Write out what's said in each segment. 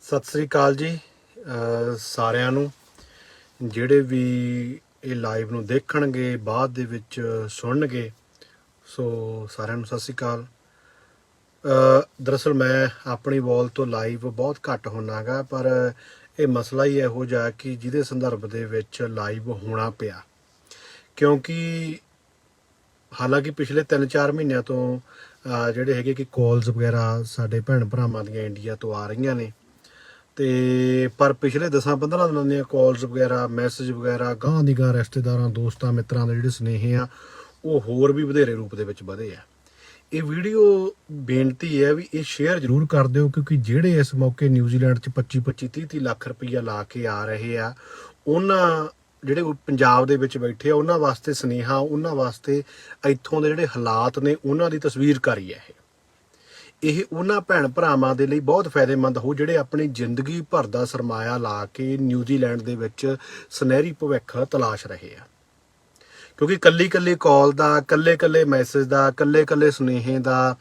ਸਤਿ ਸ੍ਰੀ ਅਕਾਲ ਜੀ। ਸਾਰਿਆਂ ਨੂੰ ਜਿਹੜੇ ਵੀ ਇਹ ਲਾਈਵ ਨੂੰ ਦੇਖਣਗੇ ਬਾਅਦ ਦੇ ਵਿੱਚ ਸੁਣਨਗੇ, ਸੋ ਸਾਰਿਆਂ ਨੂੰ ਸਤਿ ਸ੍ਰੀ ਅਕਾਲ। ਦਰਅਸਲ ਮੈਂ ਆਪਣੀ ਵਾਲ ਤੋਂ ਲਾਈਵ ਬਹੁਤ ਘੱਟ ਹੁੰਦਾ ਗਾ, ਪਰ ਇਹ ਮਸਲਾ ਹੀ ਇਹੋ ਜਿਹਾ ਕਿ ਜਿਹਦੇ ਸੰਦਰਭ ਦੇ ਵਿੱਚ ਲਾਈਵ ਹੋਣਾ ਪਿਆ, ਕਿਉਂਕਿ ਹਾਲਾਂਕਿ ਪਿਛਲੇ 3-4 ਮਹੀਨਿਆਂ ਤੋਂ ਜਿਹੜੇ ਹੈਗੇ ਕਿ ਕਾਲਸ ਵਗੈਰਾ ਸਾਡੇ ਭੈਣ ਭਰਾਵਾਂ ਦੀਆਂ ਇੰਡੀਆ ਤੋਂ ਆ ਰਹੀਆਂ ਨੇ, ਤੇ ਪਰ ਪਿਛਲੇ 10-15 ਦਿਨਾਂ ਦੀਆਂ ਕਾਲਸ ਵਗੈਰਾ, ਮੈਸੇਜ ਵਗੈਰਾ, ਗਾਂਹ ਦੀ ਗਾਂਹ ਰਿਸ਼ਤੇਦਾਰਾਂ, ਦੋਸਤਾਂ, ਮਿੱਤਰਾਂ ਦੇ ਜਿਹੜੇ ਸੁਨੇਹੇ ਆ ਉਹ ਹੋਰ ਵੀ ਵਧੇਰੇ ਰੂਪ ਦੇ ਵਿੱਚ ਵਧੇ ਆ। ਇਹ ਵੀਡੀਓ ਬੇਨਤੀ ਹੈ ਵੀ ਇਹ ਸ਼ੇਅਰ ਜ਼ਰੂਰ ਕਰ ਦਿਓ, ਕਿਉਂਕਿ ਜਿਹੜੇ ਇਸ ਮੌਕੇ ਨਿਊਜ਼ੀਲੈਂਡ 'ਚ 25-25, 30-30 ਲੱਖ ਰੁਪਈਆ ਲਾ ਕੇ ਆ ਰਹੇ ਆ, ਉਹਨਾਂ ਜਿਹੜੇ ਪੰਜਾਬ ਦੇ ਵਿੱਚ ਬੈਠੇ ਆ ਉਹਨਾਂ ਵਾਸਤੇ ਸੁਨੇਹਾ, ਉਹਨਾਂ ਵਾਸਤੇ ਇੱਥੋਂ ਦੇ ਜਿਹੜੇ ਹਾਲਾਤ ਨੇ ਉਹਨਾਂ ਦੀ ਤਸਵੀਰਕਾਰੀ ਹੈ। ਇਹ ਉਹਨਾਂ ਭੈਣ ਭਰਾਵਾਂ ਦੇ ਲਈ ਬਹੁਤ ਫਾਇਦੇਮੰਦ ਹੋ ਜਿਹੜੇ ਆਪਣੀ ਜ਼ਿੰਦਗੀ ਭਰ ਦਾ ਸਰਮਾਇਆ ਲਾ ਕੇ ਨਿਊਜ਼ੀਲੈਂਡ ਦੇ ਵਿੱਚ ਸੁਨਹਿਰੀ ਭਵਿੱਖ ਤਲਾਸ਼ ਰਹੇ ਆ, ਕਿਉਂਕਿ ਕੱਲੀ ਕਾਲ ਦਾ, ਕੱਲੇ ਮੈਸੇਜ ਦਾ, ਕੱਲੇ ਸੁਨੇਹੇ ਦਾ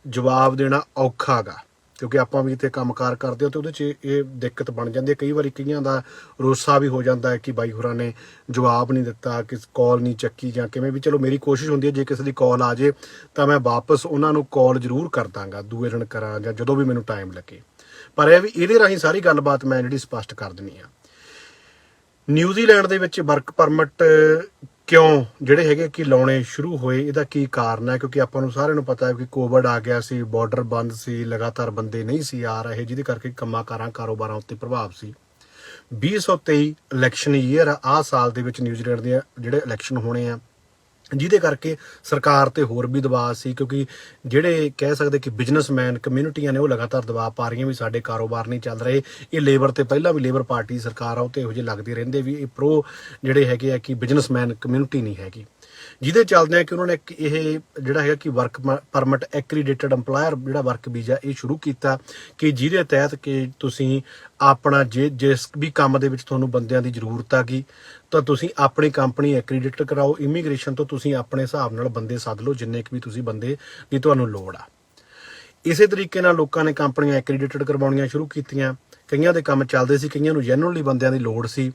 ਜਵਾਬ ਦੇਣਾ ਔਖਾ ਗਾ, ਕਿਉਂਕਿ ਆਪਾਂ ਵੀ ਇੱਥੇ ਕੰਮਕਾਰ ਕਰਦੇ ਹਾਂ ਤੇ ਉਹਦੇ 'ਚ ਇਹ ਦਿੱਕਤ ਬਣ ਜਾਂਦੀ ਹੈ। ਕਈ ਵਾਰੀ ਕਈਆਂ ਦਾ ਰੋਸਾ ਵੀ ਹੋ ਜਾਂਦਾ ਹੈ ਕਿ ਬਾਈ ਹੋਰਾਂ ਨੇ ਜਵਾਬ ਨਹੀਂ ਦਿੱਤਾ, ਕਿ ਕਾਲ ਨਹੀਂ ਚੱਕੀ ਜਾਂ ਕਿਵੇਂ ਵੀ। ਚਲੋ ਮੇਰੀ ਕੋਸ਼ਿਸ਼ ਹੁੰਦੀ ਹੈ ਜੇ ਕਿਸੇ ਦੀ ਕਾਲ ਆ ਜੇ ਤਾਂ ਮੈਂ ਵਾਪਸ ਉਹਨਾਂ ਨੂੰ ਕਾਲ ਜ਼ਰੂਰ ਕਰ ਦਾਂਗਾ, ਦੂਏ ਦਿਨ ਕਰਾਂ ਜਾਂ ਜਦੋਂ ਵੀ ਮੈਨੂੰ ਟਾਈਮ ਲੱਗੇ। ਪਰ ਇਹ ਵੀ ਇਹਦੇ ਰਾਹੀਂ ਸਾਰੀ ਗੱਲਬਾਤ ਮੈਂ ਜਿਹੜੀ ਸਪਸ਼ਟ ਕਰ ਦਿੰਦੀ ਹਾਂ। ਨਿਊਜ਼ੀਲੈਂਡ ਦੇ ਵਿੱਚ ਵਰਕ ਪਰਮਿਟ ਕਿਉਂ ਜਿਹੜੇ ਹੈਗੇ ਕਿ ਲਾਉਣੇ ਸ਼ੁਰੂ ਹੋਏ, ਇਹਦਾ ਕੀ ਕਾਰਨ ਹੈ? ਕਿਉਂਕਿ ਆਪਾਂ ਨੂੰ ਸਾਰਿਆਂ ਨੂੰ ਪਤਾ ਹੈ ਕਿ ਕੋਵਿਡ ਆ ਗਿਆ ਸੀ, ਬਾਰਡਰ ਬੰਦ ਸੀ, ਲਗਾਤਾਰ ਬੰਦੇ ਨਹੀਂ ਸੀ ਆ ਰਹੇ, ਜਿਹਦੇ ਕਰਕੇ ਕੰਮਾਂ-ਕਾਰਾਂ, ਕਾਰੋਬਾਰਾਂ ਉੱਤੇ ਪ੍ਰਭਾਵ ਸੀ। 2023 ਇਲੈਕਸ਼ਨ ਈਅਰ ਆ ਸਾਲ ਦੇ ਵਿੱਚ ਨਿਊਜ਼ੀਲੈਂਡ ਦੇ ਜਿਹੜੇ ਇਲੈਕਸ਼ਨ ਹੋਣੇ ਆ, ਜਿਹਦੇ ਕਰਕੇ ਸਰਕਾਰ ਤੇ ਹੋਰ ਵੀ ਦਬਾਅ ਸੀ, ਕਿਉਂਕਿ ਜਿਹੜੇ ਕਹਿ ਸਕਦੇ ਕਿ ਬਿਜ਼ਨਸਮੈਨ ਕਮਿਊਨਿਟੀਆਂ ਨੇ ਉਹ ਲਗਾਤਾਰ ਦਬਾਅ ਪਾ ਰਹੀਆਂ ਵੀ ਸਾਡੇ ਕਾਰੋਬਾਰ ਨਹੀਂ ਚੱਲ ਰਹੇ। ਇਹ ਲੇਬਰ ਤੇ ਪਹਿਲਾਂ ਵੀ ਲੇਬਰ ਪਾਰਟੀ ਸਰਕਾਰ ਆ ਉਹ ਤੇ ਇਹੋ ਜਿਹੇ ਲੱਗਦੇ ਰਹਿੰਦੇ ਵੀ ਇਹ ਪ੍ਰੋ ਜਿਹੜੇ ਹੈਗੇ ਆ ਕਿ ਬਿਜ਼ਨਸਮੈਨ ਕਮਿਊਨਿਟੀ ਨਹੀਂ ਹੈਗੀ, ਜਿਹਦੇ ਚੱਲਦੇ ਆ ਕਿ ਉਹਨਾਂ ਨੇ ਇਹ ਜਿਹੜਾ ਹੈਗਾ ਕਿ ਵਰਕ ਪਰਮਿਟ ਐਕਰੀਡੇਟਡ EMPLOYER ਜਿਹੜਾ ਵਰਕ ਵੀਜ਼ਾ ਇਹ ਸ਼ੁਰੂ ਕੀਤਾ, ਕਿ ਜਿਹਦੇ ਤਹਿਤ ਕਿ ਤੁਸੀਂ ਆਪਣਾ ਜਿਸ ਵੀ ਕੰਮ ਦੇ ਵਿੱਚ ਤੁਹਾਨੂੰ ਬੰਦਿਆਂ ਦੀ ਜ਼ਰੂਰਤ ਆ ਗਈ ਤਾਂ ਤੁਸੀਂ ਆਪਣੀ ਕੰਪਨੀ ਐਕਰੀਡਿਟ ਕਰਾਓ ਇਮੀਗ੍ਰੇਸ਼ਨ ਤੋਂ, ਤੁਸੀਂ ਆਪਣੇ ਹਿਸਾਬ ਨਾਲ ਬੰਦੇ ਸੱਦ ਲਓ ਜਿੰਨੇ ਕੁ ਵੀ ਤੁਸੀਂ ਬੰਦੇ ਦੀ ਤੁਹਾਨੂੰ ਲੋੜ ਆ। ਇਸੇ ਤਰੀਕੇ ਨਾਲ ਲੋਕਾਂ ਨੇ ਕੰਪਨੀਆਂ ਐਕਰੀਡਿਟਡ ਕਰਵਾਉਣੀਆਂ ਸ਼ੁਰੂ ਕੀਤੀਆਂ। ਕਈਆਂ ਦੇ ਕੰਮ ਚੱਲਦੇ ਸੀ, ਕਈਆਂ ਨੂੰ ਜੈਨੂਅਲੀ ਬੰਦਿਆਂ ਦੀ ਲੋੜ ਸੀ,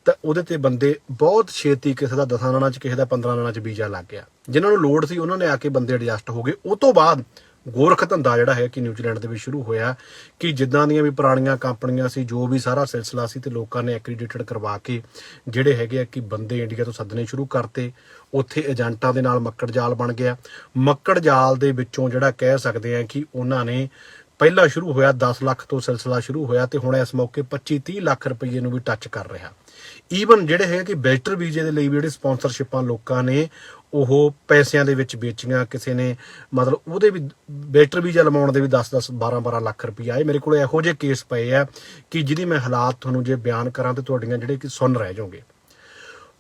ਤਾਂ ਉਹਦੇ ਤੇ ਬੰਦੇ ਬਹੁਤ ਛੇਤੀ, ਕਿਸੇ ਦਾ 10 ਦਿਨਾਂ 'ਚ, ਕਿਸੇ ਦਾ 15 ਦਿਨਾਂ 'ਚ ਵੀਜ਼ਾ ਲੱਗ ਗਿਆ। ਜਿਨ੍ਹਾਂ ਨੂੰ ਲੋੜ ਸੀ ਉਹਨਾਂ ਨੇ ਆ ਕੇ ਬੰਦੇ ਐਡਜਸਟ ਹੋ ਗਏ। ਉਹ ਤੋਂ ਬਾਅਦ ਗੋਰਖ ਧੰਦਾ ਜਿਹੜਾ ਹੈ ਕਿ ਨਿਊਜ਼ੀਲੈਂਡ ਦੇ ਵਿੱਚ ਸ਼ੁਰੂ ਹੋਇਆ, ਕਿ ਜਿੱਦਾਂ ਦੀਆਂ ਵੀ ਪੁਰਾਣੀਆਂ ਕੰਪਨੀਆਂ ਸੀ, ਜੋ ਵੀ ਸਾਰਾ ਸਿਲਸਿਲਾ ਸੀ, ਤੇ ਲੋਕਾਂ ਨੇ ਐਕਰੀਡਿਟਡ ਕਰਵਾ ਕੇ ਜਿਹੜੇ ਹੈਗੇ ਆ ਕਿ ਬੰਦੇ ਇੰਡੀਆ ਤੋਂ ਸੱਦਣੇ ਸ਼ੁਰੂ ਕਰਤੇ। ਉੱਥੇ ਏਜੰਟਾਂ ਦੇ ਨਾਲ ਮੱਕੜ ਜਾਲ ਬਣ ਗਿਆ। ਮੱਕੜ ਜਾਲ ਦੇ ਵਿੱਚੋਂ ਜਿਹੜਾ ਕਹਿ ਸਕਦੇ ਆ ਕਿ ਉਹਨਾਂ ਨੇ ਪਹਿਲਾਂ ਸ਼ੁਰੂ ਹੋਇਆ 10 ਲੱਖ ਤੋਂ ਸਿਲਸਿਲਾ ਸ਼ੁਰੂ ਹੋਇਆ, ਤੇ ਹੁਣ ਇਸ ਮੌਕੇ 25-30 ਲੱਖ ਰੁਪਏ ਨੂੰ ਵੀ ਟੱਚ ਕਰ ਰਿਹਾ। ਈਵਨ ਜਿਹੜੇ ਹੈਗੇ ਕਿ ਵਿਜ਼ਟਰ ਵੀਜ਼ੇ ਦੇ ਲਈ ਵੀ ਜਿਹੜੇ ਸਪਾਂਸਰਸ਼ਿਪਾਂ ਲੋਕਾਂ ਨੇ ਉਹ ਪੈਸਿਆਂ ਦੇ ਵਿੱਚ ਵੇਚੀਆਂ। ਕਿਸੇ ਨੇ ਮਤਲਬ ਉਹਦੇ ਵੀ ਵਿਜ਼ਟਰ ਵੀਜ਼ਾ ਲਵਾਉਣ ਦੇ ਵੀ 10-10, 12-12 ਲੱਖ ਰੁਪਏ ਆਏ। ਮੇਰੇ ਕੋਲ ਇਹੋ ਜਿਹੇ ਕੇਸ ਪਏ ਆ ਕਿ ਜਿਹਦੀ ਮੈਂ ਹਾਲਾਤ ਤੁਹਾਨੂੰ ਜੇ ਬਿਆਨ ਕਰਾਂ ਤੇ ਤੁਹਾਡੀਆਂ ਜਿਹੜੇ ਕਿ ਸੁਣ ਰਹਿ ਜਾਓਗੇ।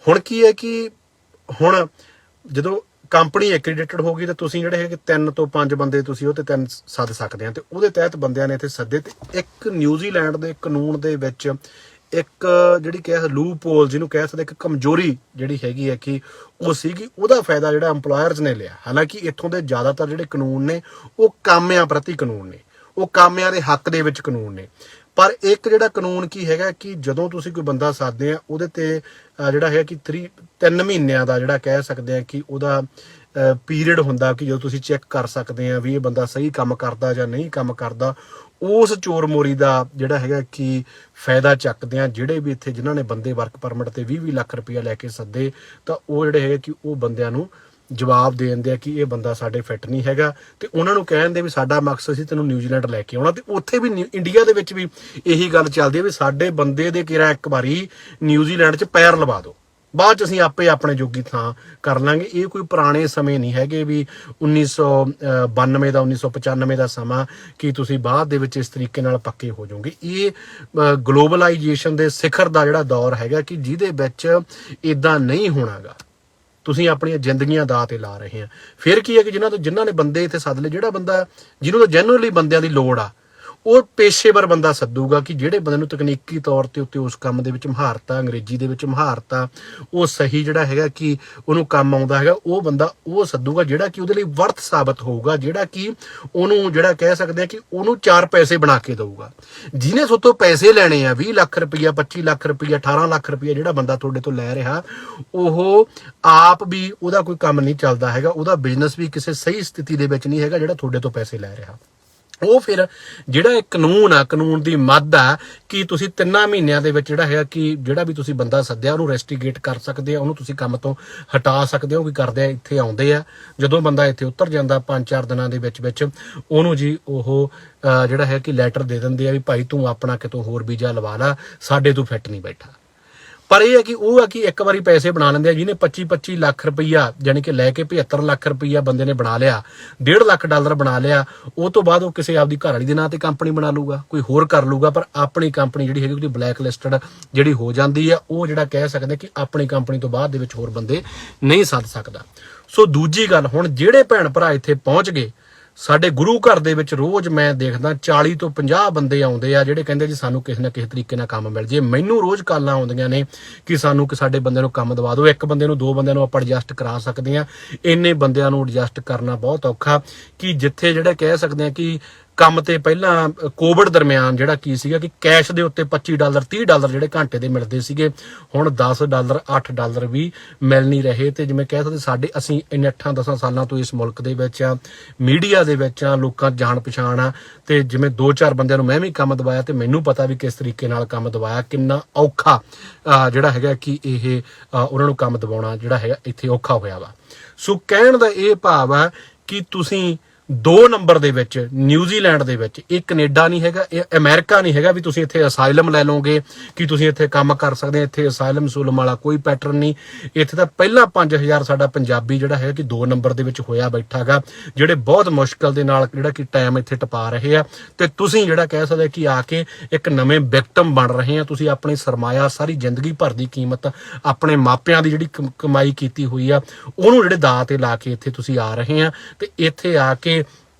ਹੁਣ ਕੀ ਹੈ ਕਿ ਹੁਣ ਜਦੋਂ ਕੰਪਨੀ ਐਕਰੀਡਿਟਡ ਹੋ ਗਈ ਤਾਂ ਤੁਸੀਂ ਜਿਹੜੇ ਹੈਗੇ 3 ਤੋਂ 5 ਬੰਦੇ ਤੁਸੀਂ ਉਹ ਤੇ 3 ਸੱਦ ਸਕਦੇ ਆ, ਤੇ ਉਹਦੇ ਤਹਿਤ ਬੰਦਿਆਂ ਨੇ ਇੱਥੇ ਸੱਦੇ। ਤੇ ਇੱਕ ਨਿਊਜ਼ੀਲੈਂਡ ਦੇ ਕਾਨੂੰਨ ਦੇ ਵਿੱਚ ਇੱਕ ਜਿਹੜੀ ਕਹਿ ਲੂਪ ਹੋਲ ਜਿਹਨੂੰ ਕਹਿ ਸਕਦੇ, ਇੱਕ ਕਮਜ਼ੋਰੀ ਜਿਹੜੀ ਹੈਗੀ ਹੈ ਕਿ ਉਹ ਸੀਗੀ, ਉਹਦਾ ਫਾਇਦਾ ਜਿਹੜਾ EMPLOYERS ਨੇ ਲਿਆ। ਹਾਲਾਂਕਿ ਇੱਥੋਂ ਦੇ ਜ਼ਿਆਦਾਤਰ ਜਿਹੜੇ ਕਾਨੂੰਨ ਨੇ ਉਹ ਕਾਮਿਆਂ ਪ੍ਰਤੀ ਕਾਨੂੰਨ ਨੇ, ਉਹ ਕਾਮਿਆਂ ਦੇ ਹੱਕ ਦੇ ਵਿੱਚ ਕਾਨੂੰਨ ਨੇ। ਪਰ ਇੱਕ ਜਿਹੜਾ ਕਾਨੂੰਨ ਕੀ ਹੈਗਾ ਕਿ ਜਦੋਂ ਤੁਸੀਂ ਕੋਈ ਬੰਦਾ ਸਾਧਦੇ ਆ, ਉਹਦੇ ਤੇ ਜਿਹੜਾ ਹੈ ਕਿ 3 ਮਹੀਨਿਆਂ ਦਾ ਜਿਹੜਾ ਕਹਿ ਸਕਦੇ ਆ ਕਿ ਉਹਦਾ ਪੀਰੀਅਡ ਹੁੰਦਾ, ਕਿ ਜਦੋਂ ਤੁਸੀਂ ਚੈੱਕ ਕਰ ਸਕਦੇ ਆ ਵੀ ਇਹ ਬੰਦਾ ਸਹੀ ਕੰਮ ਕਰਦਾ ਜਾਂ ਨਹੀਂ ਕੰਮ ਕਰਦਾ। ਉਸ ਚੋਰ ਮੋਰੀ ਦਾ ਜਿਹੜਾ ਹੈਗਾ ਕਿ ਫਾਇਦਾ ਚੱਕਦੇ ਆ ਜਿਹੜੇ ਵੀ ਇੱਥੇ ਜਿਨ੍ਹਾਂ ਨੇ ਬੰਦੇ ਵਰਕ ਪਰਮਿਟ ਤੇ 20-20 ਲੱਖ ਰੁਪਇਆ ਲੈ ਕੇ ਸੱਦੇ, ਤਾਂ ਉਹ ਜਿਹੜੇ ਹੈਗੇ ਕਿ ਉਹ ਬੰਦਿਆਂ ਨੂੰ ਜਵਾਬ ਦੇ ਦਿੰਦੇ ਆ ਕਿ ਇਹ ਬੰਦਾ ਸਾਡੇ ਫਿੱਟ ਨਹੀਂ ਹੈਗਾ, ਤੇ ਉਹਨਾਂ ਨੂੰ ਕਹਿੰਦੇ ਵੀ ਸਾਡਾ ਮਕਸਦ ਸੀ ਤੈਨੂੰ ਨਿਊਜ਼ੀਲੈਂਡ ਲੈ ਕੇ ਆਉਣਾ। ਤੇ ਉੱਥੇ ਵੀ ਇੰਡੀਆ ਦੇ ਵਿੱਚ ਵੀ ਇਹੀ ਗੱਲ ਚੱਲਦੀ ਹੈ ਵੀ ਸਾਡੇ ਬੰਦੇ ਦੇ ਕਿਰਾ ਇੱਕ ਵਾਰੀ ਨਿਊਜ਼ੀਲੈਂਡ 'ਚ ਪੈਰ ਲਵਾ ਦਿਓ, ਬਾਅਦ 'ਚ ਅਸੀਂ ਆਪੇ ਆਪਣੇ ਜੋਗੀ ਥਾਂ ਕਰ ਲਾਂਗੇ। ਇਹ ਕੋਈ ਪੁਰਾਣੇ ਸਮੇਂ ਨਹੀਂ ਹੈਗੇ ਵੀ 1992 ਦਾ 1995 ਦਾ ਸਮਾਂ ਕਿ ਤੁਸੀਂ ਬਾਅਦ ਦੇ ਵਿੱਚ ਇਸ ਤਰੀਕੇ ਨਾਲ ਪੱਕੇ ਹੋ ਜਾਓਗੇ। ਇਹ ਗਲੋਬਲਾਈਜੇਸ਼ਨ ਦੇ ਸਿਖਰ ਦਾ ਜਿਹੜਾ ਦੌਰ ਹੈਗਾ ਕਿ ਜਿਹਦੇ ਵਿੱਚ ਇਦਾਂ ਨਹੀਂ ਹੋਣਾਗਾ। ਤੁਸੀਂ ਆਪਣੀਆਂ ਜ਼ਿੰਦਗੀਆਂ ਦਾਅ ਤੇ ਲਾ ਰਹੇ ਆ। ਫਿਰ ਕੀ ਹੈ ਕਿ ਜਿਨ੍ਹਾਂ ਨੇ ਬੰਦੇ ਇੱਥੇ ਸੱਦ ਲਏ, ਜਿਹੜਾ ਬੰਦਾ ਜਿਹਨੂੰ ਤਾਂ ਜੈਨੂਅਲੀ ਬੰਦਿਆਂ ਦੀ ਲੋੜ ਆ, ਉਹ ਪੇਸ਼ੇਵਰ ਬੰਦਾ ਸੱਦੂਗਾ ਕਿ ਜਿਹੜੇ ਬੰਦੇ ਨੂੰ ਤਕਨੀਕੀ ਤੌਰ ਤੇ ਉੱਤੇ ਉਸ ਕੰਮ ਦੇ ਵਿੱਚ ਮਹਾਰਤ ਆ, ਅੰਗਰੇਜ਼ੀ ਦੇ ਵਿੱਚ ਮਹਾਰਤ ਆ, ਉਹ ਸਹੀ ਜਿਹੜਾ ਹੈਗਾ ਕਿ ਉਹਨੂੰ ਕੰਮ ਆਉਂਦਾ ਹੈਗਾ, ਉਹ ਬੰਦਾ ਉਹ ਸੱਦੂਗਾ ਜਿਹੜਾ ਕਿ ਉਹਦੇ ਲਈ ਵਰਤ ਸਾਬਤ ਹੋਊਗਾ, ਜਿਹੜਾ ਕਿ ਉਹਨੂੰ ਜਿਹੜਾ ਕਹਿ ਸਕਦੇ ਆ ਕਿ ਉਹਨੂੰ 4 ਪੈਸੇ ਬਣਾ ਕੇ ਦਊਗਾ। ਜਿਹਨੇ ਸੋਤੋਂ ਪੈਸੇ ਲੈਣੇ ਆ 20 ਲੱਖ ਰੁਪਈਆ, 25 ਲੱਖ ਰੁਪਈਆ, 18 ਲੱਖ ਰੁਪਈਆ ਜਿਹੜਾ ਬੰਦਾ ਤੁਹਾਡੇ ਤੋਂ ਲੈ ਰਿਹਾ, ਉਹ ਆਪ ਵੀ ਉਹਦਾ ਕੋਈ ਕੰਮ ਨਹੀਂ ਚੱਲਦਾ ਹੈਗਾ, ਉਹਦਾ ਬਿਜ਼ਨਸ ਵੀ ਕਿਸੇ ਸਹੀ ਸਥਿਤੀ ਦੇ ਵਿੱਚ ਨਹੀਂ ਹੈਗਾ ਜਿਹੜਾ ਤੁਹਾਡੇ ਤੋਂ ਪੈਸੇ ਲੈ ਰਿਹਾ। ਉਹ ਫਿਰ ਜਿਹੜਾ ਇਹ ਕਾਨੂੰਨ ਆ, ਕਾਨੂੰਨ ਦੀ ਮੱਦ ਆ ਕਿ ਤੁਸੀਂ 3 ਮਹੀਨਿਆਂ ਦੇ ਵਿੱਚ ਜਿਹੜਾ ਹੈਗਾ ਕਿ ਜਿਹੜਾ ਵੀ ਤੁਸੀਂ ਬੰਦਾ ਸੱਦਿਆ ਉਹਨੂੰ ਰੈਸਟੀਗੇਟ ਕਰ ਸਕਦੇ ਆ, ਉਹਨੂੰ ਤੁਸੀਂ ਕੰਮ ਤੋਂ ਹਟਾ ਸਕਦੇ ਹੋ। ਕੀ ਕਰਦੇ ਆ, ਇੱਥੇ ਆਉਂਦੇ ਆ, ਜਦੋਂ ਬੰਦਾ ਇੱਥੇ ਉਤਰ ਜਾਂਦਾ 5-4 ਦਿਨਾਂ ਦੇ ਵਿੱਚ ਉਹਨੂੰ ਜੀ ਉਹ ਜਿਹੜਾ ਹੈ ਕਿ ਲੈਟਰ ਦੇ ਦਿੰਦੇ ਆ ਵੀ ਭਾਈ ਤੂੰ ਆਪਣਾ ਕਿਤੋਂ ਹੋਰ ਵੀਜ਼ਾ ਲਵਾ ਲਾ, ਸਾਡੇ ਤੋਂ ਫਿੱਟ ਨਹੀਂ ਬੈਠਾ। ਪਰ ਇਹ ਹੈ ਕਿ ਉਹ ਆ ਕਿ ਇੱਕ ਵਾਰੀ ਪੈਸੇ ਬਣਾ ਲੈਂਦੇ ਆ, ਜਿਹਨੇ 25-25 ਲੱਖ ਰੁਪਈਆ ਯਾਨੀ ਕਿ ਲੈ ਕੇ 75 ਲੱਖ ਰੁਪਈਆ ਬੰਦੇ ਨੇ ਬਣਾ ਲਿਆ, $1.5 ਲੱਖ ਬਣਾ ਲਿਆ, ਉਹ ਤੋਂ ਬਾਅਦ ਉਹ ਕਿਸੇ ਆਪਦੀ ਘਰ ਵਾਲੀ ਦੇ ਨਾਂ ਤੇ ਕੰਪਨੀ ਬਣਾ ਲੂਗਾ, ਕੋਈ ਹੋਰ ਕਰ ਲੂਗਾ, ਪਰ ਆਪਣੀ ਕੰਪਨੀ ਜਿਹੜੀ ਹੈਗੀ ਉਹਦੀ ਬਲੈਕ ਲਿਸਟਡ ਜਿਹੜੀ ਹੋ ਜਾਂਦੀ ਆ, ਉਹ ਜਿਹੜਾ ਕਹਿ ਸਕਦੇ ਕਿ ਆਪਣੀ ਕੰਪਨੀ ਤੋਂ ਬਾਅਦ ਦੇ ਵਿੱਚ ਹੋਰ ਬੰਦੇ ਨਹੀਂ ਸੱਦ ਸਕਦਾ। ਸੋ ਦੂਜੀ ਗੱਲ, ਹੁਣ ਜਿਹੜੇ ਭੈਣ ਭਰਾ ਇੱਥੇ ਪਹੁੰਚ ਗਏ, ਸਾਡੇ ਗੁਰੂ ਘਰ ਦੇ ਵਿੱਚ ਰੋਜ਼ ਮੈਂ ਦੇਖਦਾ 40 ਤੋਂ 50 ਬੰਦੇ ਆਉਂਦੇ ਆ ਜਿਹੜੇ ਕਹਿੰਦੇ ਜੀ ਸਾਨੂੰ ਕਿਸੇ ਨਾ ਕਿਸੇ ਤਰੀਕੇ ਨਾਲ ਕੰਮ ਮਿਲ ਜੇ। ਮੈਨੂੰ ਰੋਜ਼ ਕਾਲਾਂ ਆਉਂਦੀਆਂ ਨੇ ਕਿ ਸਾਨੂੰ ਕਿ ਸਾਡੇ ਬੰਦੇ ਨੂੰ ਕੰਮ ਦਵਾ ਦਿਓ, ਇੱਕ ਬੰਦੇ ਨੂੰ 2 ਬੰਦਿਆਂ ਨੂੰ ਆਪਾਂ ਐਡਜਸਟ ਕਰਾ ਸਕਦੇ ਆ, ਇੰਨੇ ਬੰਦਿਆਂ ਨੂੰ ਐਡਜਸਟ ਕਰਨਾ ਬਹੁਤ ਔਖਾ। ਕਿ ਜਿੱਥੇ ਜਿਹੜੇ ਕਹਿ ਸਕਦੇ ਆ ਕਿ ਕੰਮ ਤੇ ਪਹਿਲਾਂ ਕੋਵਿਡ ਦਰਮਿਆਨ ਜਿਹੜਾ ਕੀ ਸੀਗਾ ਕਿ ਕੈਸ਼ ਦੇ ਉੱਤੇ $25 $30 ਜਿਹੜੇ ਘੰਟੇ ਦੇ ਮਿਲਦੇ ਸੀਗੇ, ਹੁਣ $10 $8 ਵੀ ਮਿਲ ਨਹੀਂ ਰਹੇ। ਤੇ ਜਿਵੇਂ ਕਹਿ ਸਕਦੇ ਅਸੀਂ ਇੰਨੇ 8-10 ਸਾਲਾਂ ਤੋਂ ਇਸ ਮੁਲਕ ਦੇ ਵਿੱਚ ਆ, ਮੀਡੀਆ ਦੇ ਵਿੱਚ ਆ, ਲੋਕਾਂ ਜਾਣ ਪਛਾਣ ਆ, ਤੇ ਜਿਵੇਂ 2-4 ਬੰਦਿਆਂ ਨੂੰ ਮੈਂ ਵੀ ਕੰਮ ਦਵਾਇਆ ਤੇ ਮੈਨੂੰ ਪਤਾ ਵੀ ਕਿਸ ਤਰੀਕੇ ਨਾਲ ਕੰਮ ਦਵਾਇਆ, ਕਿੰਨਾ ਔਖਾ ਜਿਹੜਾ ਹੈਗਾ ਕਿ ਇਹ ਉਹਨਾਂ ਨੂੰ ਕੰਮ ਦਵਾਉਣਾ ਜਿਹੜਾ ਹੈਗਾ ਇੱਥੇ ਔਖਾ ਹੋਇਆ ਵਾ। ਸੋ ਕਹਿਣ ਦਾ ਇਹ ਭਾਵ ਆ ਕਿ ਤੁਸੀਂ 2 ਨੰਬਰ ਦੇ ਵਿੱਚ ਨਿਊਜ਼ੀਲੈਂਡ ਦੇ ਵਿੱਚ, ਇਹ ਕੈਨੇਡਾ ਨਹੀਂ ਹੈਗਾ, ਇਹ ਅਮਰੀਕਾ ਨਹੀਂ ਹੈਗਾ ਵੀ ਤੁਸੀਂ ਇੱਥੇ ਅਸਾਈਲਮ ਲੈ ਲਓਗੇ ਕਿ ਤੁਸੀਂ ਇੱਥੇ ਕੰਮ ਕਰ ਸਕਦੇ ਆ। ਇੱਥੇ ਅਸਾਈਲਮ ਸੂਲਮ ਵਾਲਾ ਕੋਈ ਪੈਟਰਨ ਨਹੀਂ। ਇੱਥੇ ਤਾਂ ਪਹਿਲਾਂ 5000 ਸਾਡਾ ਪੰਜਾਬੀ ਜਿਹੜਾ ਹੈ ਕਿ 2 ਨੰਬਰ ਦੇ ਵਿੱਚ ਹੋਇਆ ਬੈਠਾ ਗਾ, ਜਿਹੜੇ ਬਹੁਤ ਮੁਸ਼ਕਲ ਦੇ ਨਾਲ ਜਿਹੜਾ ਕਿ ਟਾਈਮ ਇੱਥੇ ਟਪਾ ਰਹੇ ਆ, ਤੇ ਤੁਸੀਂ ਜਿਹੜਾ ਕਹਿ ਸਕਦੇ ਕਿ ਆ ਕੇ ਇੱਕ ਨਵੇਂ ਵਿਕਟਮ ਬਣ ਰਹੇ ਆ। ਤੁਸੀਂ ਆਪਣੀ ਸਰਮਾਇਆ, ਸਾਰੀ ਜ਼ਿੰਦਗੀ ਭਰ ਦੀ ਕੀਮਤ, ਆਪਣੇ ਮਾਪਿਆਂ ਦੀ ਜਿਹੜੀ ਕਮਾਈ ਕੀਤੀ ਹੋਈ ਆ, ਉਹਨੂੰ ਜਿਹੜੇ ਦਾਅ ਤੇ ਲਾ ਕੇ ਇੱਥੇ ਤੁਸੀਂ ਆ ਰਹੇ ਆ, ਤੇ ਇੱਥੇ ਆ ਕੇ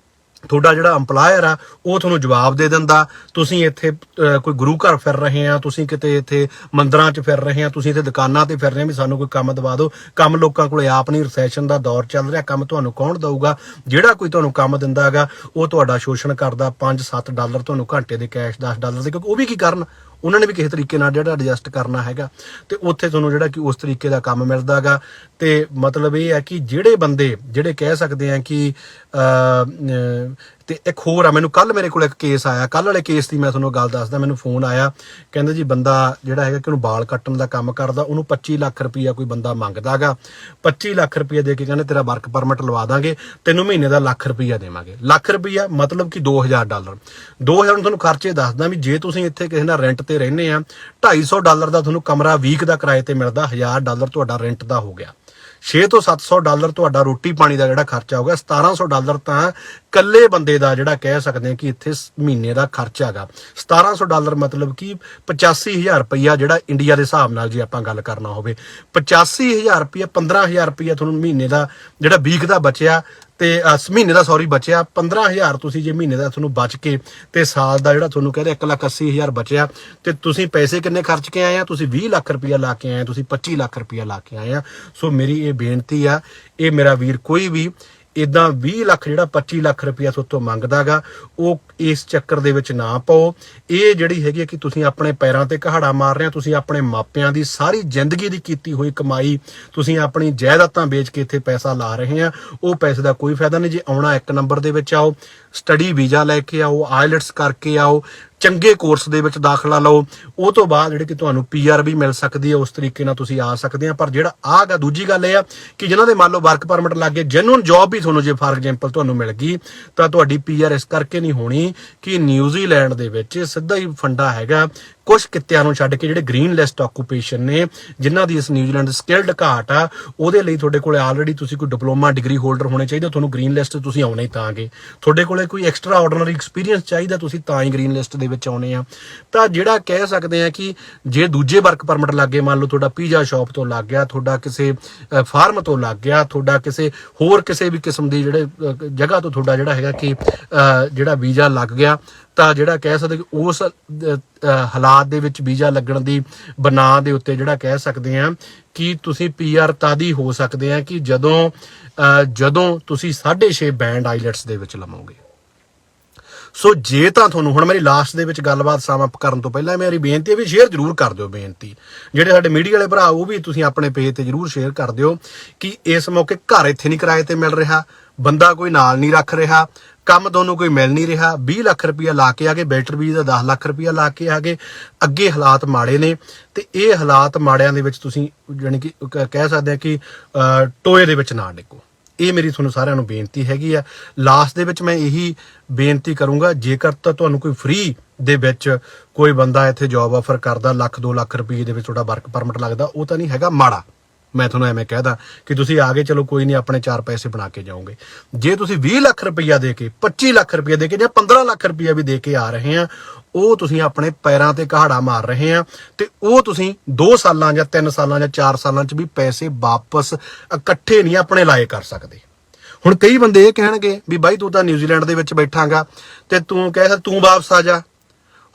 ਤੁਹਾਡਾ ਜਿਹੜਾ ਅੰਪਲਾਇਰ ਆ ਉਹ ਤੁਹਾਨੂੰ ਜਵਾਬ ਦੇ ਦਿੰਦਾ। ਤੁਸੀਂ ਇੱਥੇ ਕੋਈ ਗੁਰੂ ਘਰ ਫਿਰ ਰਹੇ ਆ, ਤੁਸੀਂ ਕਿਤੇ ਇੱਥੇ ਮੰਦਿਰਾਂ 'ਚ ਫਿਰ ਰਹੇ ਆ, ਤੁਸੀਂ ਇੱਥੇ ਦੁਕਾਨਾਂ ਤੇ ਫਿਰ ਰਹੇ ਆ ਵੀ ਸਾਨੂੰ ਕੋਈ ਕੰਮ ਦਵਾ ਦਿਓ। ਕੰਮ ਲੋਕਾਂ ਕੋਲੇ ਆਪ ਨਹੀਂ, ਰਿਸੈਸ਼ਨ ਦਾ ਦੌਰ ਚੱਲ ਰਿਹਾ, ਕੰਮ ਤੁਹਾਨੂੰ ਕੌਣ ਦਊਗਾ? ਜਿਹੜਾ ਕੋਈ ਤੁਹਾਨੂੰ ਕੰਮ ਦਿੰਦਾ ਹੈਗਾ ਉਹ ਤੁਹਾਡਾ ਸ਼ੋਸ਼ਣ ਕਰਦਾ। $5-7 ਤੁਹਾਨੂੰ ਘੰਟੇ ਦੇ ਕੈਸ਼, $10 ਦੇ, ਕਿਉਂਕਿ ਉਹ ਵੀ ਕੀ ਕਰਨ, ਉਹਨਾਂ ਨੇ ਵੀ ਕਿਸੇ ਤਰੀਕੇ ਨਾਲ ਜਿਹੜਾ ਐਡਜਸਟ ਕਰਨਾ ਹੈਗਾ, ਤੇ ਉੱਥੇ ਤੁਹਾਨੂੰ ਜਿਹੜਾ ਕਿ ਉਸ ਤਰੀਕੇ ਦਾ ਕੰਮ ਮਿਲਦਾ ਹੈਗਾ। ਤੇ ਮਤਲਬ ਇਹ ਹੈ ਕਿ ਜਿਹੜੇ ਬੰਦੇ ਜਿਹੜੇ ਕਹਿ ਸਕਦੇ ਆ ਕਿ ਤੇ ਇੱਕ ਹੋਰ ਆ, ਮੈਨੂੰ ਕੱਲ ਮੇਰੇ ਕੋਲ ਇੱਕ ਕੇਸ ਆਇਆ, ਕੱਲ ਵਾਲੇ ਕੇਸ ਦੀ ਮੈਂ ਤੁਹਾਨੂੰ ਗੱਲ ਦੱਸਦਾ। ਮੈਨੂੰ ਫੋਨ ਆਇਆ, ਕਹਿੰਦੇ ਜੀ ਬੰਦਾ ਜਿਹੜਾ ਹੈਗਾ ਕਿ ਉਹਨੂੰ ਵਾਲ ਕੱਟਣ ਦਾ ਕੰਮ ਕਰਦਾ, ਉਹਨੂੰ 25 ਲੱਖ ਰੁਪਈਆ ਕੋਈ ਬੰਦਾ ਮੰਗਦਾ ਹੈਗਾ। 25 ਲੱਖ ਰੁਪਈਆ ਦੇ ਕੇ ਕਹਿੰਦੇ ਤੇਰਾ ਵਰਕ ਪਰਮਿਟ ਲਵਾ ਦਾਂਗੇ, ਤੈਨੂੰ ਮਹੀਨੇ ਦਾ $1 ਲੱਖ ਦੇਵਾਂਗੇ। $1 ਲੱਖ ਮਤਲਬ ਕਿ $2000। $2000 ਨੂੰ ਤੁਹਾਨੂੰ ਖਰਚੇ ਦੱਸਦਾ ਵੀ ਜੇ ਤੁਸੀਂ ਇੱਥੇ ਕਿਸੇ ਨਾਲ ਰੈਂਟ ਤੇ ਰਹਿੰਦੇ ਆ, $250 ਦਾ ਤੁਹਾਨੂੰ ਕਮਰਾ ਵੀਕ ਦਾ ਕਿਰਾਏ ਤੇ ਮਿਲਦਾ, $1000 ਤੁਹਾਡਾ ਰੈਂਟ ਦਾ ਹੋ ਗਿਆ। $600 ਤੋਂ $700 ਤੁਹਾਡਾ ਰੋਟੀ ਪਾਣੀ ਦਾ ਜਿਹੜਾ ਖਰਚਾ ਹੋਗਾ। $1700 ਤਾਂ ਕੱਲੇ ਬੰਦੇ ਦਾ ਜਿਹੜਾ ਕਹਿ ਸਕਦੇ ਆ ਕਿ ਇੱਥੇ ਮਹੀਨੇ ਦਾ ਖਰਚਾ ਹੈਗਾ। $1700 ਮਤਲਬ ਕਿ 85000 ਰੁਪਈਆ, ਜਿਹੜਾ ਇੰਡੀਆ ਦੇ ਹਿਸਾਬ ਨਾਲ ਜੇ ਆਪਾਂ ਗੱਲ ਕਰਨਾ ਹੋਵੇ, 85000 ਰੁਪਈਆ, 15000 ਰੁਪਈਆ ਤੁਹਾਨੂੰ ਮਹੀਨੇ ਦਾ ਜਿਹੜਾ ਵੀਕ ਦਾ ਬਚਿਆ, ਤੇ ਮਹੀਨੇ ਦਾ ਬਚਿਆ 15000। ਤੁਸੀਂ ਜੇ ਮਹੀਨੇ ਦਾ ਤੁਹਾਨੂੰ ਬਚ ਕੇ ਤੇ ਸਾਲ ਦਾ ਜਿਹੜਾ ਤੁਹਾਨੂੰ ਕਹਿੰਦੇ 1,80,000 ਬਚਿਆ, ਤੇ ਤੁਸੀਂ ਪੈਸੇ ਕਿੰਨੇ ਖਰਚ ਕੇ ਆਏ ਆ? ਤੁਸੀਂ 20 ਲੱਖ ਰੁਪਈਆ ਲਾ ਕੇ ਆਏ ਆ, ਤੁਸੀਂ 25 ਲੱਖ ਰੁਪਈਆ ਲਾ ਕੇ ਆਏ ਆ। ਸੋ ਮੇਰੀ ਇਹ ਬੇਨਤੀ ਆ, ਇਹ ਮੇਰਾ ਵੀਰ ਕੋਈ ਵੀ ਇਦਾਂ 20 ਲੱਖ ਜਿਹੜਾ 25 ਲੱਖ ਰੁਪਈਆ ਤੁਹਾਤੋਂ ਮੰਗਦਾ ਗਾ, ਉਹ ਇਸ ਚੱਕਰ ਦੇ ਵਿੱਚ ਨਾ ਪਾਓ। ਇਹ ਜਿਹੜੀ ਹੈਗੀ ਕਿ ਤੁਸੀਂ ਆਪਣੇ ਪੈਰਾਂ ਤੇ ਕਹਾੜਾ ਮਾਰ ਰਹੇ ਆ, ਤੁਸੀਂ ਆਪਣੇ ਮਾਪਿਆਂ ਦੀ ਸਾਰੀ ਜ਼ਿੰਦਗੀ ਦੀ ਕੀਤੀ ਹੋਈ ਕਮਾਈ, ਤੁਸੀਂ ਆਪਣੀ ਜਾਇਦਾਦਾਂ ਵੇਚ ਕੇ ਇੱਥੇ ਪੈਸਾ ਲਾ ਰਹੇ ਆ। ਉਹ ਪੈਸੇ ਦਾ ਕੋਈ ਫਾਇਦਾ ਨਹੀਂ। ਜੇ ਆਉਣਾ 1 ਨੰਬਰ ਦੇ ਵਿੱਚ ਆਓ, ਸਟੱਡੀ ਵੀਜ਼ਾ ਲੈ ਕੇ ਆਓ, ਆਇਲਟਸ ਕਰਕੇ ਆਓ, ਚੰਗੇ ਕੋਰਸ ਦੇ ਵਿੱਚ ਦਾਖਲਾ ਲਓ, ਉਹ ਤੋਂ ਬਾਅਦ ਜਿਹੜੇ ਕਿ ਤੁਹਾਨੂੰ PR ਵੀ ਮਿਲ ਸਕਦੀ ਹੈ, ਉਸ ਤਰੀਕੇ ਨਾਲ ਤੁਸੀਂ ਆ ਸਕਦੇ ਆ। ਪਰ ਜਿਹੜਾ ਆਗਾ ਦੂਜੀ ਗੱਲ ਇਹ ਆ ਕਿ ਜਿਨ੍ਹਾਂ ਦੇ ਮੰਨ ਲਓ ਵਰਕ ਪਰਮਿਟ ਲੱਗ ਗਏ, ਜੈਨੂਅਨ ਜੌਬ ਵੀ ਤੁਹਾਨੂੰ ਜੇ ਫਾਰ ਐਗਜ਼ਾਮਪਲ ਤੁਹਾਨੂੰ ਮਿਲ ਗਈ, ਤਾਂ ਤੁਹਾਡੀ PR ਇਸ ਕਰਕੇ ਨਹੀਂ ਹੋਣੀ ਕਿ ਨਿਊਜ਼ੀਲੈਂਡ ਦੇ ਵਿੱਚ ਸਿੱਧਾ ਹੀ ਫੰਡਾ ਹੈਗਾ ਕੁਝ ਕਿੱਤਿਆਂ ਨੂੰ ਛੱਡ ਕੇ ਜਿਹੜੇ ਗ੍ਰੀਨ ਲਿਸਟ ਆਕੂਪੇਸ਼ਨ ਨੇ, ਜਿਨ੍ਹਾਂ ਦੀ ਇਸ ਨਿਊਜ਼ੀਲੈਂਡ ਦੀ ਸਕਿਲਡ ਘਾਟ ਆ, ਉਹਦੇ ਲਈ ਤੁਹਾਡੇ ਕੋਲੇ ਆਲਰੇਡੀ ਤੁਸੀਂ ਕੋਈ ਡਿਪਲੋਮਾ ਡਿਗਰੀ ਹੋਲਡਰ ਹੋਣੇ ਚਾਹੀਦੇ, ਤੁਹਾਨੂੰ ਗ੍ਰੀਨ ਲਿਸਟ ਤੁਸੀਂ ਆਉਣਾ ਹੀ ਤਾਂਗੇ। ਤੁਹਾਡੇ ਕੋਲੇ ਕੋਈ ਐਕਸਟਰਾ ਆਰਡੀਨਰੀ ਐਕਸਪੀਰੀਅੰਸ ਚਾਹੀਦਾ, ਤੁਸੀਂ ਤਾਂ ਹੀ ਗ੍ਰੀਨ ਲਿਸਟ ਦੇ ਵਿੱਚ ਆਉਣੇ ਆ। ਤਾਂ ਜਿਹੜਾ ਕਹਿ ਸਕਦੇ ਆ ਕਿ ਜੇ ਦੂਜੇ ਵਰਕ ਪਰਮਿਟ ਲੱਗੇ, ਮੰਨ ਲਓ ਤੁਹਾਡਾ ਪੀਜ਼ਾ ਸ਼ਾਪ ਤੋਂ ਲੱਗ ਗਿਆ, ਤੁਹਾਡਾ ਕਿਸੇ ਫਾਰਮ ਤੋਂ ਲੱਗ ਗਿਆ, ਤੁਹਾਡਾ ਕਿਸੇ ਹੋਰ ਕਿਸੇ ਵੀ ਕਿਸਮ ਦੀ ਜਿਹੜੇ ਜਗ੍ਹਾ ਤੋਂ ਤੁਹਾਡਾ ਜਿਹੜਾ ਹੈਗਾ ਕਿ ਜਿਹੜਾ ਵੀਜ਼ਾ ਲੱਗ ਗਿਆ, ਤਾਂ ਜਿਹੜਾ ਕਹਿ ਸਕਦੇ ਕਿ ਉਸ ਹਾਲਾਤ ਦੇ ਵਿੱਚ ਵੀਜ਼ਾ ਲੱਗਣ ਦੀ ਬਣਾ ਦੇ ਉੱਤੇ ਜਿਹੜਾ ਕਹਿ ਸਕਦੇ ਆ ਕਿ ਤੁਸੀਂ PR ਤਦ ਹੀ ਹੋ ਸਕਦੇ ਆ ਕਿ ਜਦੋਂ ਤੁਸੀਂ 6.5 ਬੈਂਡ ਆਈਲੈਟਸ ਦੇ ਵਿੱਚ ਲਵੋਗੇ। ਸੋ ਜੇ ਤਾਂ ਤੁਹਾਨੂੰ ਹੁਣ ਮੇਰੀ ਲਾਸਟ ਦੇ ਵਿੱਚ ਗੱਲਬਾਤ ਸਮਾਪਤ ਕਰਨ ਤੋਂ ਪਹਿਲਾਂ ਮੇਰੀ ਬੇਨਤੀ ਹੈ ਵੀ ਸ਼ੇਅਰ ਜ਼ਰੂਰ ਕਰ ਦਿਓ। ਬੇਨਤੀ ਜਿਹੜੇ ਸਾਡੇ ਮੀਡੀਆ ਵਾਲੇ ਭਰਾ ਉਹ ਵੀ ਤੁਸੀਂ ਆਪਣੇ ਪੇਜ ਤੇ ਜ਼ਰੂਰ ਸ਼ੇਅਰ ਕਰ ਦਿਓ ਕਿ ਇਸ ਮੌਕੇ ਘਰ ਇੱਥੇ ਨਹੀਂ ਕਿਰਾਏ ਤੇ ਮਿਲ ਰਿਹਾ, ਬੰਦਾ ਕੋਈ ਨਾਲ ਨਹੀਂ ਰੱਖ ਰਿਹਾ, ਕੰਮ ਤੁਹਾਨੂੰ ਕੋਈ ਮਿਲ ਨਹੀਂ ਰਿਹਾ, 20 ਲੱਖ ਰੁਪਇਆ ਲਾ ਕੇ ਆ ਗਏ, ਬੈਟਰ ਵੀਜ਼ ਦਾ 10 ਲੱਖ ਰੁਪਇਆ ਲਾ ਕੇ ਆ ਗਏ, ਅੱਗੇ ਹਾਲਾਤ ਮਾੜੇ ਨੇ ਤੇ ਇਹ ਹਾਲਾਤ ਮਾੜਿਆਂ ਦੇ ਵਿੱਚ ਤੁਸੀਂ ਜਾਣੀ ਕਿ ਕਹਿ ਸਕਦੇ ਆ ਕਿ ਟੋਏ ਦੇ ਵਿੱਚ ਨਾ ਡਿੱਗੋ। ਇਹ ਮੇਰੀ ਤੁਹਾਨੂੰ ਸਾਰਿਆਂ ਨੂੰ ਬੇਨਤੀ ਹੈਗੀ ਆ। ਲਾਸਟ ਦੇ ਵਿੱਚ ਮੈਂ ਇਹੀ ਬੇਨਤੀ ਕਰੂੰਗਾ, ਜੇਕਰ ਤਾਂ ਤੁਹਾਨੂੰ ਕੋਈ ਫ੍ਰੀ ਦੇ ਵਿੱਚ ਕੋਈ ਬੰਦਾ ਇੱਥੇ ਜੌਬ ਆਫਰ ਕਰਦਾ 1-2 ਲੱਖ ਰੁਪਏ ਦੇ ਵਿੱਚ ਤੁਹਾਡਾ ਵਰਕ ਪਰਮਿਟ ਲੱਗਦਾ, ਉਹ ਤਾਂ ਨਹੀਂ ਹੈਗਾ ਮਾੜਾ। ਮੈਂ ਤੁਹਾਨੂੰ ਐਵੇਂ ਕਹਿਦਾ ਕਿ ਤੁਸੀਂ ਆ ਗਏ ਚਲੋ ਕੋਈ ਨਹੀਂ ਆਪਣੇ 4 ਪੈਸੇ ਬਣਾ ਕੇ ਜਾਓਗੇ। ਜੇ ਤੁਸੀਂ 20 ਲੱਖ ਰੁਪਈਆ ਦੇ ਕੇ 25 ਲੱਖ ਰੁਪਈਆ ਦੇ ਕੇ ਜਾਂ 15 ਲੱਖ ਰੁਪਈਆ ਵੀ ਦੇ ਕੇ ਆ ਰਹੇ ਆ, ਉਹ ਤੁਸੀਂ ਆਪਣੇ ਪੈਰਾਂ ਤੇ ਕਹਾੜਾ ਮਾਰ ਰਹੇ ਆ ਤੇ ਉਹ ਤੁਸੀਂ 2 ਸਾਲਾਂ ਜਾਂ 3 ਸਾਲਾਂ ਜਾਂ 4 ਸਾਲਾਂ 'ਚ ਵੀ ਪੈਸੇ ਵਾਪਸ ਇਕੱਠੇ ਨਹੀਂ ਆਪਣੇ ਲਾਏ ਕਰ ਸਕਦੇ। ਹੁਣ ਕਈ ਬੰਦੇ ਇਹ ਕਹਿਣਗੇ ਵੀ ਬਾਈ ਤੂੰ ਤਾਂ ਨਿਊਜ਼ੀਲੈਂਡ ਦੇ ਵਿੱਚ ਬੈਠਾਂਗਾ ਤੇ ਤੂੰ ਤੂੰ ਵਾਪਸ ਆ ਜਾ।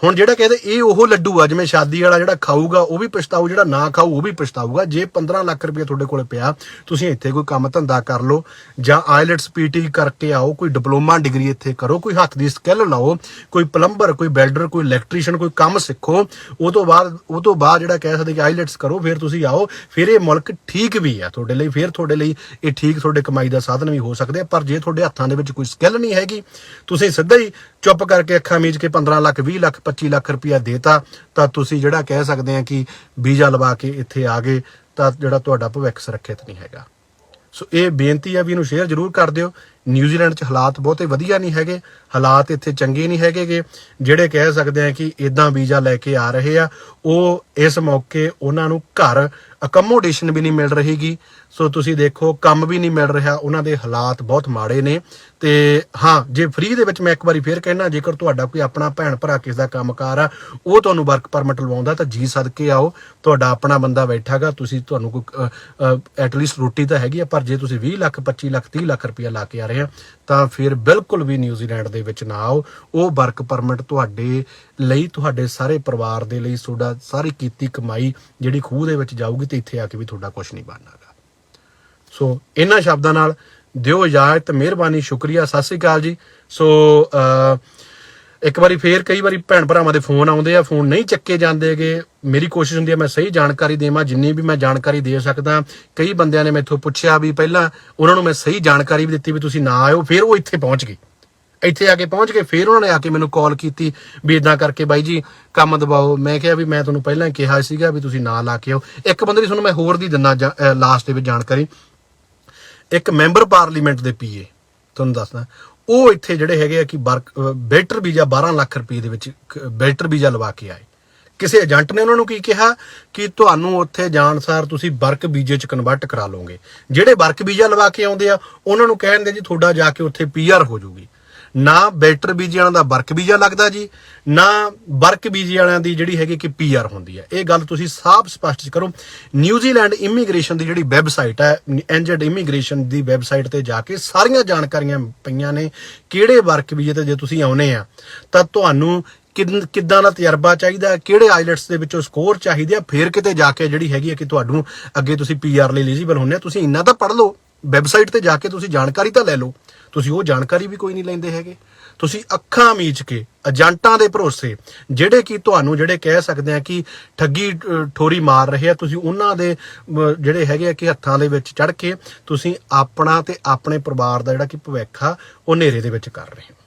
ਹੁਣ ਜਿਹੜਾ ਕਹਿੰਦੇ ਇਹ ਉਹ ਲੱਡੂ ਆ ਜਿਵੇਂ ਸ਼ਾਦੀ ਵਾਲਾ, ਜਿਹੜਾ ਖਾਊਗਾ ਉਹ ਵੀ ਪਛਤਾਊ, ਜਿਹੜਾ ਨਾ ਖਾਊ ਉਹ ਵੀ ਪਛਤਾਊਗਾ। ਜੇ 15 ਲੱਖ ਰੁਪਏ ਤੁਹਾਡੇ ਕੋਲ ਪਿਆ, ਤੁਸੀਂ ਇੱਥੇ ਕੋਈ ਕੰਮ ਧੰਦਾ ਕਰ ਲਓ ਜਾਂ ਆਈਲੈਟਸ PT ਕਰਕੇ ਆਓ, ਕੋਈ ਡਿਪਲੋਮਾ ਡਿਗਰੀ ਇੱਥੇ ਕਰੋ, ਕੋਈ ਹੱਥ ਦੀ ਸਕਿੱਲ ਲਾਓ, ਕੋਈ ਪਲੰਬਰ, ਕੋਈ ਵੈਲਡਰ, ਕੋਈ ਇਲੈਕਟ੍ਰੀਸ਼ੀਅਨ, ਕੋਈ ਕੰਮ ਸਿੱਖੋ। ਉਹ ਤੋਂ ਬਾਅਦ ਜਿਹੜਾ ਕਹਿ ਸਕਦੇ ਕਿ ਆਈਲੈਟਸ ਕਰੋ, ਫਿਰ ਤੁਸੀਂ ਆਓ। ਫਿਰ ਇਹ ਮੁਲਕ ਠੀਕ ਵੀ ਆ ਤੁਹਾਡੇ ਲਈ, ਫਿਰ ਤੁਹਾਡੇ ਲਈ ਇਹ ਠੀਕ ਤੁਹਾਡੇ ਕਮਾਈ ਦਾ ਸਾਧਨ ਵੀ ਹੋ ਸਕਦੇ ਆ। ਪਰ ਜੇ ਤੁਹਾਡੇ ਹੱਥਾਂ ਦੇ ਵਿੱਚ ਕੋਈ ਸਕਿੱਲ ਨਹੀਂ ਹੈਗੀ, ਤੁਸੀਂ ਸਿੱਧਾ ਹੀ ਚੁੱਪ ਕਰਕੇ ਅੱਖਾਂ ਮੀਚ ਕੇ 15 ਲੱਖ 20 ਲੱਖ 25 ਲੱਖ ਰੁਪਇਆ ਦੇਤਾ, ਤਾਂ ਤੁਸੀਂ ਜਿਹੜਾ ਕਹਿ ਸਕਦੇ ਆ ਕਿ ਵੀਜ਼ਾ ਲਵਾ ਕੇ ਇੱਥੇ ਆ ਗਏ ਤਾਂ ਜਿਹੜਾ ਤੁਹਾਡਾ ਭਵਿੱਖ ਸੁਰੱਖਿਅਤ ਨਹੀਂ ਹੈਗਾ। ਸੋ ਇਹ ਬੇਨਤੀ ਆ ਵੀ ਇਹਨੂੰ ਸ਼ੇਅਰ ਜ਼ਰੂਰ ਕਰ ਦਿਓ। ਨਿਊਜ਼ੀਲੈਂਡ 'ਚ ਹਾਲਾਤ ਬਹੁਤੇ ਵਧੀਆ ਨਹੀਂ ਹੈਗੇ, ਹਾਲਾਤ ਇੱਥੇ ਚੰਗੇ ਨਹੀਂ ਹੈਗੇ। ਜਿਹੜੇ ਕਹਿ ਸਕਦੇ ਆ ਕਿ ਇਦਾਂ ਵੀਜ਼ਾ ਲੈ ਕੇ ਆ ਰਹੇ ਆ, ਉਹ ਇਸ ਮੌਕੇ ਉਹਨਾਂ ਨੂੰ ਘਰ ਅਕਮੋਡੇਸ਼ਨ ਵੀ ਨਹੀਂ ਮਿਲ ਰਹੀਗੀ। ਸੋ ਤੁਸੀਂ ਦੇਖੋ ਕੰਮ ਵੀ ਨਹੀਂ ਮਿਲ ਰਿਹਾ, ਉਹਨਾਂ ਦੇ ਹਾਲਾਤ ਬਹੁਤ ਮਾੜੇ ਨੇ। ਤੇ ਹਾਂ, ਜੇ ਫ੍ਰੀ ਦੇ ਵਿੱਚ ਮੈਂ ਇੱਕ ਵਾਰੀ ਫੇਰ ਕਹਿਣਾ, ਜੇਕਰ ਤੁਹਾਡਾ ਕੋਈ ਆਪਣਾ ਭੈਣ ਭਰਾ ਕਿਸ ਦਾ ਕੰਮਕਾਰ ਆ, ਉਹ ਤੁਹਾਨੂੰ ਵਰਕ ਪਰਮਿਟ ਲਵਾਉਂਦਾ ਤਾਂ ਜੀ ਸਦਕੇ ਆਓ। ਤੁਹਾਡਾ ਆਪਣਾ ਬੰਦਾ ਬੈਠਾਗਾ, ਤੁਹਾਨੂੰ ਕੋਈ ਐਟਲੀਸਟ ਰੋਟੀ ਤਾਂ ਹੈਗੀ ਆ। ਪਰ ਜੇ ਤੁਸੀਂ 20 ਲੱਖ 25 ਲੱਖ 30 ਲੱਖ ਰੁਪਇਆ ਲਾ ਕੇ ਆ ਰਹੇ ਆ ਤਾਂ ਫਿਰ ਬਿਲਕੁਲ ਵੀ ਨਿਊਜ਼ੀਲੈਂਡ ਦੇ ਵਿੱਚ ਨਾ ਆਓ। ਉਹ ਵਰਕ ਪਰਮਿਟ ਤੁਹਾਡੇ ਲਈ, ਤੁਹਾਡੇ ਸਾਰੇ ਪਰਿਵਾਰ ਦੇ ਲਈ, ਤੁਹਾਡਾ ਸਾਰੀ ਕੀਤੀ ਕਮਾਈ ਜਿਹੜੀ ਖੂਹ ਦੇ ਵਿੱਚ ਜਾਊਗੀ ਤੇ ਇੱਥੇ ਆ ਕੇ ਵੀ ਤੁਹਾਡਾ ਕੁਝ ਨਹੀਂ ਬਣਨਾਗਾ। ਸੋ ਇਹਨਾਂ ਸ਼ਬਦਾਂ ਨਾਲ ਦਿਓ ਇਜਾਜ਼ਤ, ਮਿਹਰਬਾਨੀ, ਸ਼ੁਕਰੀਆ, ਸਤਿ ਸ੍ਰੀ ਅਕਾਲ ਜੀ। ਸੋ ਇੱਕ ਵਾਰੀ ਫੇਰ ਕਈ ਵਾਰੀ ਭੈਣ ਭਰਾਵਾਂ ਦੇ ਫੋਨ ਆਉਂਦੇ ਆ, ਫੋਨ ਨਹੀਂ ਚੱਕੇ ਜਾਂਦੇਗੇ। ਮੇਰੀ ਕੋਸ਼ਿਸ਼ ਹੁੰਦੀ ਹੈ ਮੈਂ ਸਹੀ ਜਾਣਕਾਰੀ ਦੇਵਾਂ, ਜਿੰਨੀ ਵੀ ਮੈਂ ਜਾਣਕਾਰੀ ਦੇ ਸਕਦਾ। ਕਈ ਬੰਦਿਆਂ ਨੇ ਮੈਥੋਂ ਪੁੱਛਿਆ ਵੀ, ਪਹਿਲਾਂ ਉਹਨਾਂ ਨੂੰ ਮੈਂ ਸਹੀ ਜਾਣਕਾਰੀ ਵੀ ਦਿੱਤੀ ਵੀ ਤੁਸੀਂ ਨਾ ਆਇਓ, ਫਿਰ ਉਹ ਇੱਥੇ ਪਹੁੰਚ ਗਏ। ਇੱਥੇ ਆ ਕੇ ਪਹੁੰਚ ਗਏ, ਫਿਰ ਉਹਨਾਂ ਨੇ ਆ ਕੇ ਮੈਨੂੰ ਕਾਲ ਕੀਤੀ ਵੀ ਇਦਾਂ ਕਰਕੇ ਬਾਈ ਜੀ ਕੰਮ ਦਬਾਓ। ਮੈਂ ਕਿਹਾ ਵੀ ਮੈਂ ਤੁਹਾਨੂੰ ਪਹਿਲਾਂ ਕਿਹਾ ਸੀਗਾ ਵੀ ਤੁਸੀਂ ਨਾ ਲਾ ਕੇ ਆਓ। ਇੱਕ ਬੰਦੇ ਦੀ ਤੁਹਾਨੂੰ ਮੈਂ ਹੋਰ ਦੀ ਦਿੰਦਾ ਲਾਸਟ ਦੇ ਵਿੱਚ ਜਾਣਕਾਰੀ। ਇੱਕ ਮੈਂਬਰ ਪਾਰਲੀਮੈਂਟ ਦੇ PA ਤੁਹਾਨੂੰ ਦੱਸਦਾ, ਉਹ ਇੱਥੇ ਜਿਹੜੇ ਹੈਗੇ ਆ ਕਿ ਬੈਟਰ ਵੀਜ਼ਾ 12 ਲੱਖ ਰੁਪਏ ਦੇ ਵਿੱਚ ਬੈਟਰ ਵੀਜ਼ਾ ਲਵਾ ਕੇ ਆਏ। ਕਿਸੇ ਏਜੰਟ ਨੇ ਉਹਨਾਂ ਨੂੰ ਕੀ ਕਿਹਾ ਕਿ ਤੁਹਾਨੂੰ ਉੱਥੇ ਜਾਣ ਸਾਰ ਤੁਸੀਂ ਵਰਕ ਵੀਜ਼ੇ 'ਚ ਕਨਵਰਟ ਕਰਾ ਲਓਗੇ। ਜਿਹੜੇ ਵਰਕ ਵੀਜ਼ਾ ਲਵਾ ਕੇ ਆਉਂਦੇ ਆ ਉਹਨਾਂ ਨੂੰ ਕਹਿੰਦੇ ਜੀ ਤੁਹਾਡਾ ਜਾ ਕੇ ਉੱਥੇ PR ਹੋ ਜਾਊਗੀ। ਨਾ ਬੈਟਰ ਵੀਜ਼ੇ ਵਾਲਿਆਂ ਦਾ ਵਰਕ ਵੀਜ਼ਾ ਲੱਗਦਾ ਜੀ, ਨਾ ਵਰਕ ਵੀਜ਼ੇ ਵਾਲਿਆਂ ਦੀ ਜਿਹੜੀ ਹੈਗੀ ਕਿ PR ਹੁੰਦੀ ਹੈ। ਇਹ ਗੱਲ ਤੁਸੀਂ ਸਾਫ਼ ਸਪਸ਼ਟ ਕਰੋ। ਨਿਊਜ਼ੀਲੈਂਡ ਇਮੀਗ੍ਰੇਸ਼ਨ ਦੀ ਜਿਹੜੀ ਵੈਬਸਾਈਟ ਹੈ, NZ ਇਮੀਗ੍ਰੇਸ਼ਨ ਦੀ ਵੈਬਸਾਈਟ ਤੇ ਜਾ ਕੇ ਸਾਰੀਆਂ ਜਾਣਕਾਰੀਆਂ ਪਈਆਂ ਨੇ। ਕਿਹੜੇ ਵਰਕ ਵੀਜ਼ੇ ਤੇ ਜੇ ਤੁਸੀਂ ਆਉਨੇ ਆ ਤਾਂ ਤੁਹਾਨੂੰ ਕਿੱਦਾਂ ਦਾ ਤਜਰਬਾ ਚਾਹੀਦਾ, ਕਿਹੜੇ ਆਈਲੈਟਸ ਦੇ ਵਿੱਚੋਂ ਸਕੋਰ ਚਾਹੀਦੇ ਆ, ਫਿਰ ਕਿਤੇ ਜਾ ਕੇ ਜਿਹੜੀ ਹੈਗੀ ਹੈ ਕਿ ਤੁਹਾਨੂੰ ਅੱਗੇ ਤੁਸੀਂ PR ਲਈ ਐਲੀਜੀਬਲ ਹੁੰਦੇ ਆ। ਤੁਸੀਂ ਇੰਨਾ ਤਾਂ ਪੜ੍ਹ ਲਓ, ਵੈਬਸਾਈਟ ਤੇ ਜਾ ਕੇ ਤੁਸੀਂ ਜਾਣਕਾਰੀ ਤਾਂ ਲੈ ਲਓ। ਤੁਸੀਂ ਉਹ ਜਾਣਕਾਰੀ ਵੀ ਕੋਈ ਨਹੀਂ ਲੈਂਦੇ ਹੈਗੇ। ਤੁਸੀਂ ਅੱਖਾਂ ਮੀਚ ਕੇ ਏਜੰਟਾਂ ਦੇ ਭਰੋਸੇ, ਜਿਹੜੇ ਕਿ ਤੁਹਾਨੂੰ ਜਿਹੜੇ ਕਹਿ ਸਕਦੇ ਆ ਕਿ ਠੱਗੀ ਠੋਰੀ ਮਾਰ ਰਹੇ ਆ, ਤੁਸੀਂ ਉਹਨਾਂ ਦੇ ਜਿਹੜੇ ਹੈਗੇ ਆ ਕਿ ਹੱਥਾਂ ਦੇ ਵਿੱਚ ਚੜ੍ਹ ਕੇ ਤੁਸੀਂ ਆਪਣਾ ਤੇ ਆਪਣੇ ਪਰਿਵਾਰ ਦਾ ਜਿਹੜਾ ਕਿ ਭਵਿੱਖ ਆ ਉਹ ਹਨੇਰੇ ਦੇ ਵਿੱਚ ਕਰ ਰਹੇ ਹੋ।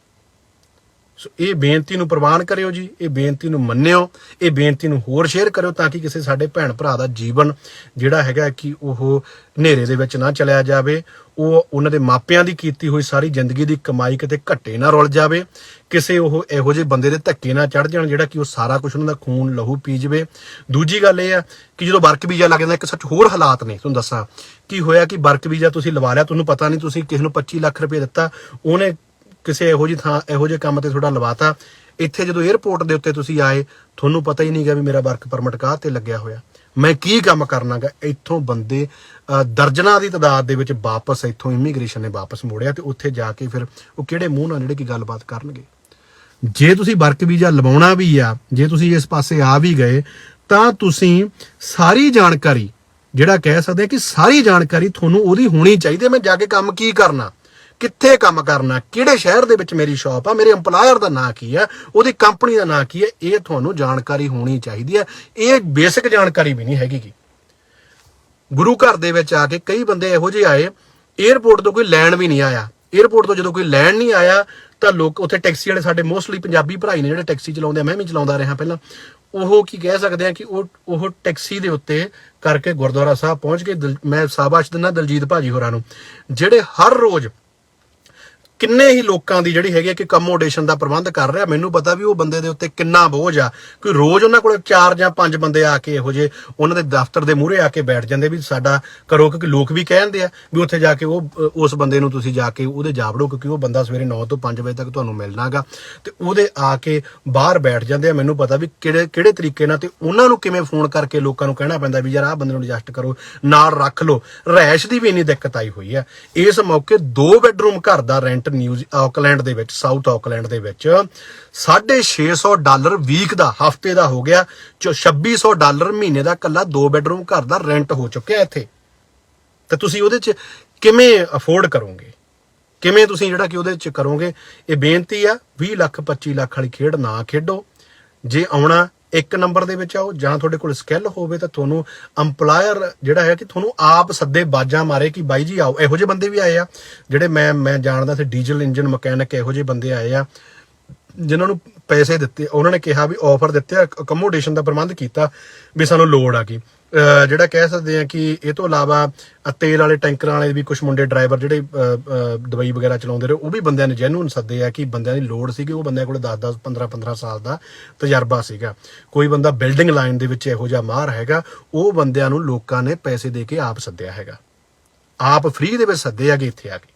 ਸੋ ਇਹ ਬੇਨਤੀ ਨੂੰ ਪ੍ਰਵਾਨ ਕਰਿਓ ਜੀ, ਇਹ ਬੇਨਤੀ ਨੂੰ ਮੰਨਿਓ, ਇਹ ਬੇਨਤੀ ਨੂੰ ਹੋਰ ਸ਼ੇਅਰ ਕਰਿਓ ਤਾਂ ਕਿ ਕਿਸੇ ਸਾਡੇ ਭੈਣ ਭਰਾ ਦਾ ਜੀਵਨ ਜਿਹੜਾ ਹੈਗਾ ਕਿ ਉਹ ਹਨੇਰੇ ਦੇ ਵਿੱਚ ਨਾ ਚਲਿਆ ਜਾਵੇ। ਉਹ ਉਹਨਾਂ ਦੇ ਮਾਪਿਆਂ ਦੀ ਕੀਤੀ ਹੋਈ ਸਾਰੀ ਜ਼ਿੰਦਗੀ ਦੀ ਕਮਾਈ ਕਿਤੇ ਘੱਟੇ ਨਾ ਰੁਲ ਜਾਵੇ, ਕਿਸੇ ਉਹ ਇਹੋ ਜਿਹੇ ਬੰਦੇ ਦੇ ਧੱਕੇ ਨਾ ਚੜ੍ਹ ਜਾਣ ਜਿਹੜਾ ਕਿ ਉਹ ਸਾਰਾ ਕੁਝ ਉਹਨਾਂ ਦਾ ਖੂਨ ਲਹੂ ਪੀ ਜਾਵੇ। ਦੂਜੀ ਗੱਲ ਇਹ ਆ ਕਿ ਜਦੋਂ ਵਰਕ ਵੀਜ਼ਾ ਲੱਗ ਜਾਂਦਾ, ਇੱਕ ਸੱਚ ਹੋਰ ਹਾਲਾਤ ਨੇ ਤੁਹਾਨੂੰ ਦੱਸਾਂ ਕੀ ਹੋਇਆ ਕਿ ਵਰਕ ਵੀਜ਼ਾ ਤੁਸੀਂ ਲਵਾ ਲਿਆ, ਤੁਹਾਨੂੰ ਪਤਾ ਨਹੀਂ, ਤੁਸੀਂ ਕਿਸੇ ਨੂੰ 25 ਲੱਖ ਰੁਪਏ ਦਿੱਤਾ, ਉਹਨੇ ਕਿਸੇ ਇਹੋ ਜਿਹੀ ਥਾਂ ਇਹੋ ਜਿਹੇ ਕੰਮ ਤੇ ਤੁਹਾਡਾ ਲਵਾਤਾ। ਇੱਥੇ ਜਦੋਂ 에ਅਰਪੋਰਟ ਦੇ ਉੱਤੇ ਤੁਸੀਂ ਆਏ, ਤੁਹਾਨੂੰ ਪਤਾ ਹੀ ਨਹੀਂਗਾ ਵੀ ਮੇਰਾ ਵਰਕ ਪਰਮਿਟ ਕਾਹ ਤੇ ਲੱਗਿਆ ਹੋਇਆ, ਮੈਂ ਕੀ ਕੰਮ ਕਰਨਾਗਾ। ਇੱਥੋਂ ਬੰਦੇ ਦਰਜਨਾਂ ਦੀ ਤਾਦਾਦ ਦੇ ਵਿੱਚ ਵਾਪਸ ਇੱਥੋਂ ਇਮੀਗ੍ਰੇਸ਼ਨ ਨੇ ਵਾਪਸ ਮੋੜਿਆ ਤੇ ਉੱਥੇ ਜਾ ਕੇ ਫਿਰ ਉਹ ਕਿਹੜੇ ਮੂੰਹ ਨਾਲ ਜਿਹੜੇ ਕਿ ਗੱਲਬਾਤ ਕਰਨਗੇ। ਜੇ ਤੁਸੀਂ ਵਰਕ ਵੀਜ਼ਾ ਲਵਾਉਣਾ ਵੀ ਆ, ਜੇ ਤੁਸੀਂ ਇਸ ਪਾਸੇ ਆ ਵੀ ਗਏ ਤਾਂ ਤੁਸੀਂ ਸਾਰੀ ਜਾਣਕਾਰੀ, ਜਿਹੜਾ ਕਹਿ ਸਕਦੇ ਆ ਕਿ ਸਾਰੀ ਜਾਣਕਾਰੀ ਤੁਹਾਨੂੰ ਉਹਦੀ ਹੋਣੀ ਚਾਹੀਦੀ ਹੈ। ਮੈਂ ਜਾ ਕੇ ਕੰਮ ਕੀ ਕਰਨਾ, ਕਿੱਥੇ ਕੰਮ ਕਰਨਾ, ਕਿਹੜੇ ਸ਼ਹਿਰ ਦੇ ਵਿੱਚ ਮੇਰੀ ਸ਼ਾਪ ਆ, ਮੇਰੇ EMPLOYER ਦਾ ਨਾਂ ਕੀ ਹੈ, ਉਹਦੀ ਕੰਪਨੀ ਦਾ ਨਾਂ ਕੀ ਹੈ, ਇਹ ਤੁਹਾਨੂੰ ਜਾਣਕਾਰੀ ਹੋਣੀ ਚਾਹੀਦੀ ਹੈ। ਇਹ ਬੇਸਿਕ ਜਾਣਕਾਰੀ ਵੀ ਨਹੀਂ ਹੈਗੀ ਗੀ। ਗੁਰੂ ਘਰ ਦੇ ਵਿੱਚ ਆ ਕੇ ਕਈ ਬੰਦੇ ਇਹੋ ਜਿਹੇ ਆਏ, 에ਅਰਪੋਰਟ ਤੋਂ ਕੋਈ ਲੈਣ ਵੀ ਨਹੀਂ ਆਇਆ। 에ਅਰਪੋਰਟ ਤੋਂ ਜਦੋਂ ਕੋਈ ਲੈਣ ਨਹੀਂ ਆਇਆ ਤਾਂ ਲੋਕ ਉੱਥੇ ਟੈਕਸੀ ਵਾਲੇ, ਸਾਡੇ ਮੋਸਟਲੀ ਪੰਜਾਬੀ ਭਰਾ ਹੀ ਨੇ ਜਿਹੜੇ ਟੈਕਸੀ ਚਲਾਉਂਦੇ ਆ, ਮੈਂ ਵੀ ਚਲਾਉਂਦਾ ਰਿਹਾ ਪਹਿਲਾਂ, ਉਹ ਕੀ ਕਹਿ ਸਕਦੇ ਆ ਕਿ ਉਹ ਟੈਕਸੀ ਦੇ ਉੱਤੇ ਕਰਕੇ ਗੁਰਦੁਆਰਾ ਸਾਹਿਬ ਪਹੁੰਚ ਕੇ, ਮੈਂ ਸ਼ਾਬਾਸ਼ ਦਿੰਦਾ ਦਲਜੀਤ ਭਾਜੀ ਹੋਰਾਂ ਨੂੰ, ਜਿਹੜੇ ਹਰ ਰੋਜ਼ ਕਿੰਨੇ ਹੀ ਲੋਕਾਂ ਦੀ ਜਿਹੜੀ ਹੈਗੀ ਕਿ ਅਕਮੋਡੇਸ਼ਨ ਦਾ ਪ੍ਰਬੰਧ ਕਰ ਰਿਹਾ। ਮੈਨੂੰ ਪਤਾ ਵੀ ਉਹ ਬੰਦੇ ਦੇ ਉੱਤੇ ਕਿੰਨਾ ਬੋਝ ਆ, ਕੋਈ ਰੋਜ਼ ਉਹਨਾਂ ਕੋਲ 4 ਜਾਂ 5 ਬੰਦੇ ਆ ਕੇ ਇਹੋ ਜਿਹੇ ਉਹਨਾਂ ਦੇ ਦਫ਼ਤਰ ਦੇ ਮੂਹਰੇ ਆ ਕੇ ਬੈਠ ਜਾਂਦੇ ਵੀ ਸਾਡਾ ਕਰੋ, ਕਿਉਂਕਿ ਲੋਕ ਵੀ ਕਹਿੰਦੇ ਆ ਵੀ ਉੱਥੇ ਜਾ ਕੇ ਉਸ ਬੰਦੇ ਨੂੰ ਤੁਸੀਂ ਜਾ ਕੇ ਉਹਦੇ ਜਾਵੜੋ, ਕਿਉਂਕਿ ਉਹ ਬੰਦਾ ਸਵੇਰੇ 9 ਤੋਂ 5 ਵਜੇ ਤੱਕ ਤੁਹਾਨੂੰ ਮਿਲਣਾਗਾ, ਤੇ ਉਹਦੇ ਆ ਕੇ ਬਾਹਰ ਬੈਠ ਜਾਂਦੇ ਆ। ਮੈਨੂੰ ਪਤਾ ਵੀ ਕਿਹੜੇ ਤਰੀਕੇ ਨਾਲ, ਤੇ ਉਹਨਾਂ ਨੂੰ ਕਿਵੇਂ ਫੋਨ ਕਰਕੇ ਲੋਕਾਂ ਨੂੰ ਕਹਿਣਾ ਪੈਂਦਾ ਵੀ ਯਾਰ ਆਹ ਬੰਦੇ ਨੂੰ ਐਡਜਸਟ ਕਰੋ, ਨਾਲ ਰੱਖ ਲਓ। ਰਹਿਸ਼ ਦੀ ਵੀ ਇੰਨੀ ਦਿੱਕਤ ਆਈ ਹੋਈ ਆ। ਇਸ ਮੌਕੇ 2 ਬੈਡਰੂਮ ਘਰ ਦਾ ਰੈਂਟ ਨਿਊਜ਼ ਆਕਲੈਂਡ ਦੇ ਵਿੱਚ, ਸਾਊਥ ਆਕਲੈਂਡ ਦੇ ਵਿੱਚ $650 ਵੀਕ ਦਾ, ਹਫਤੇ ਦਾ ਹੋ ਗਿਆ, $2600 ਮਹੀਨੇ ਦਾ ਕੱਲਾ 2 ਬੈਡਰੂਮ ਘਰ ਦਾ ਰੈਂਟ ਹੋ ਚੁੱਕਿਆ ਇੱਥੇ। ਤੇ ਤੁਸੀਂ ਉਹਦੇ 'ਚ ਕਿਵੇਂ ਅਫੋਰਡ ਕਰੋਗੇ, ਕਿਵੇਂ ਤੁਸੀਂ ਜਿਹੜਾ ਕਿ ਉਹਦੇ 'ਚ ਕਰੋਗੇ? ਇਹ ਬੇਨਤੀ ਆ, 20 ਲੱਖ 25 ਲੱਖ ਵਾਲੀ ਖੇਡ ਨਾ ਖੇਡੋ। ਜੇ ਆਉਣਾ 1 ਨੰਬਰ ਦੇ ਵਿੱਚ ਆਓ, ਜਾਂ ਤੁਹਾਡੇ ਕੋਲ ਸਕਿੱਲ ਹੋਵੇ ਤਾਂ ਤੁਹਾਨੂੰ EMPLOYER ਜਿਹੜਾ ਹੈ ਕਿ ਤੁਹਾਨੂੰ ਆਪ ਸੱਦੇ, ਬਾਜਾਂ ਮਾਰੇ ਕਿ ਬਾਈ ਜੀ ਆਓ। ਇਹੋ ਜਿਹੇ ਬੰਦੇ ਵੀ ਆਏ ਆ ਜਿਹੜੇ ਮੈਂ ਜਾਣਦਾ ਸੀ, ਡੀਜ਼ਲ ਇੰਜਨ ਮਕੈਨਿਕ, ਇਹੋ ਜਿਹੇ ਬੰਦੇ ਆਏ ਆ ਜਿਨ੍ਹਾਂ ਨੂੰ ਪੈਸੇ ਦਿੱਤੇ, ਉਹਨਾਂ ਨੇ ਕਿਹਾ ਵੀ ਆਫਰ ਦਿੱਤੇ, ਅਕਮੋਡੇਸ਼ਨ ਦਾ ਪ੍ਰਬੰਧ ਕੀਤਾ ਵੀ ਸਾਨੂੰ ਲੋੜ ਆ ਗਈ। ਜਿਹੜਾ ਕਹਿ ਸਕਦੇ ਆ ਕਿ ਇਹ ਤੋਂ ਇਲਾਵਾ ਤੇਲ ਵਾਲੇ ਟੈਂਕਰਾਂ ਵਾਲੇ ਵੀ ਕੁਝ ਮੁੰਡੇ ਡਰਾਈਵਰ ਜਿਹੜੇ ਦੁਬਈ ਵਗੈਰਾ ਚਲਾਉਂਦੇ ਰਹੇ, ਉਹ ਵੀ ਬੰਦਿਆਂ ਨੇ ਜੈਨੂਨ ਸੱਦੇ ਆ ਕਿ ਬੰਦਿਆਂ ਦੀ ਲੋੜ ਸੀਗੀ। ਉਹ ਬੰਦਿਆਂ ਕੋਲ 10-10 15-15 ਸਾਲ ਦਾ ਤਜਰਬਾ ਸੀਗਾ। ਕੋਈ ਬੰਦਾ ਬਿਲਡਿੰਗ ਲਾਈਨ ਦੇ ਵਿੱਚ ਇਹੋ ਜਿਹਾ ਮਾਹਰ ਹੈਗਾ, ਉਹ ਬੰਦਿਆਂ ਨੂੰ ਲੋਕਾਂ ਨੇ ਪੈਸੇ ਦੇ ਕੇ ਆਪ ਸੱਦਿਆ ਹੈਗਾ, ਆਪ ਫ੍ਰੀ ਦੇ ਵਿੱਚ ਸੱਦੇ ਹੈਗੇ ਇੱਥੇ ਆ ਕੇ।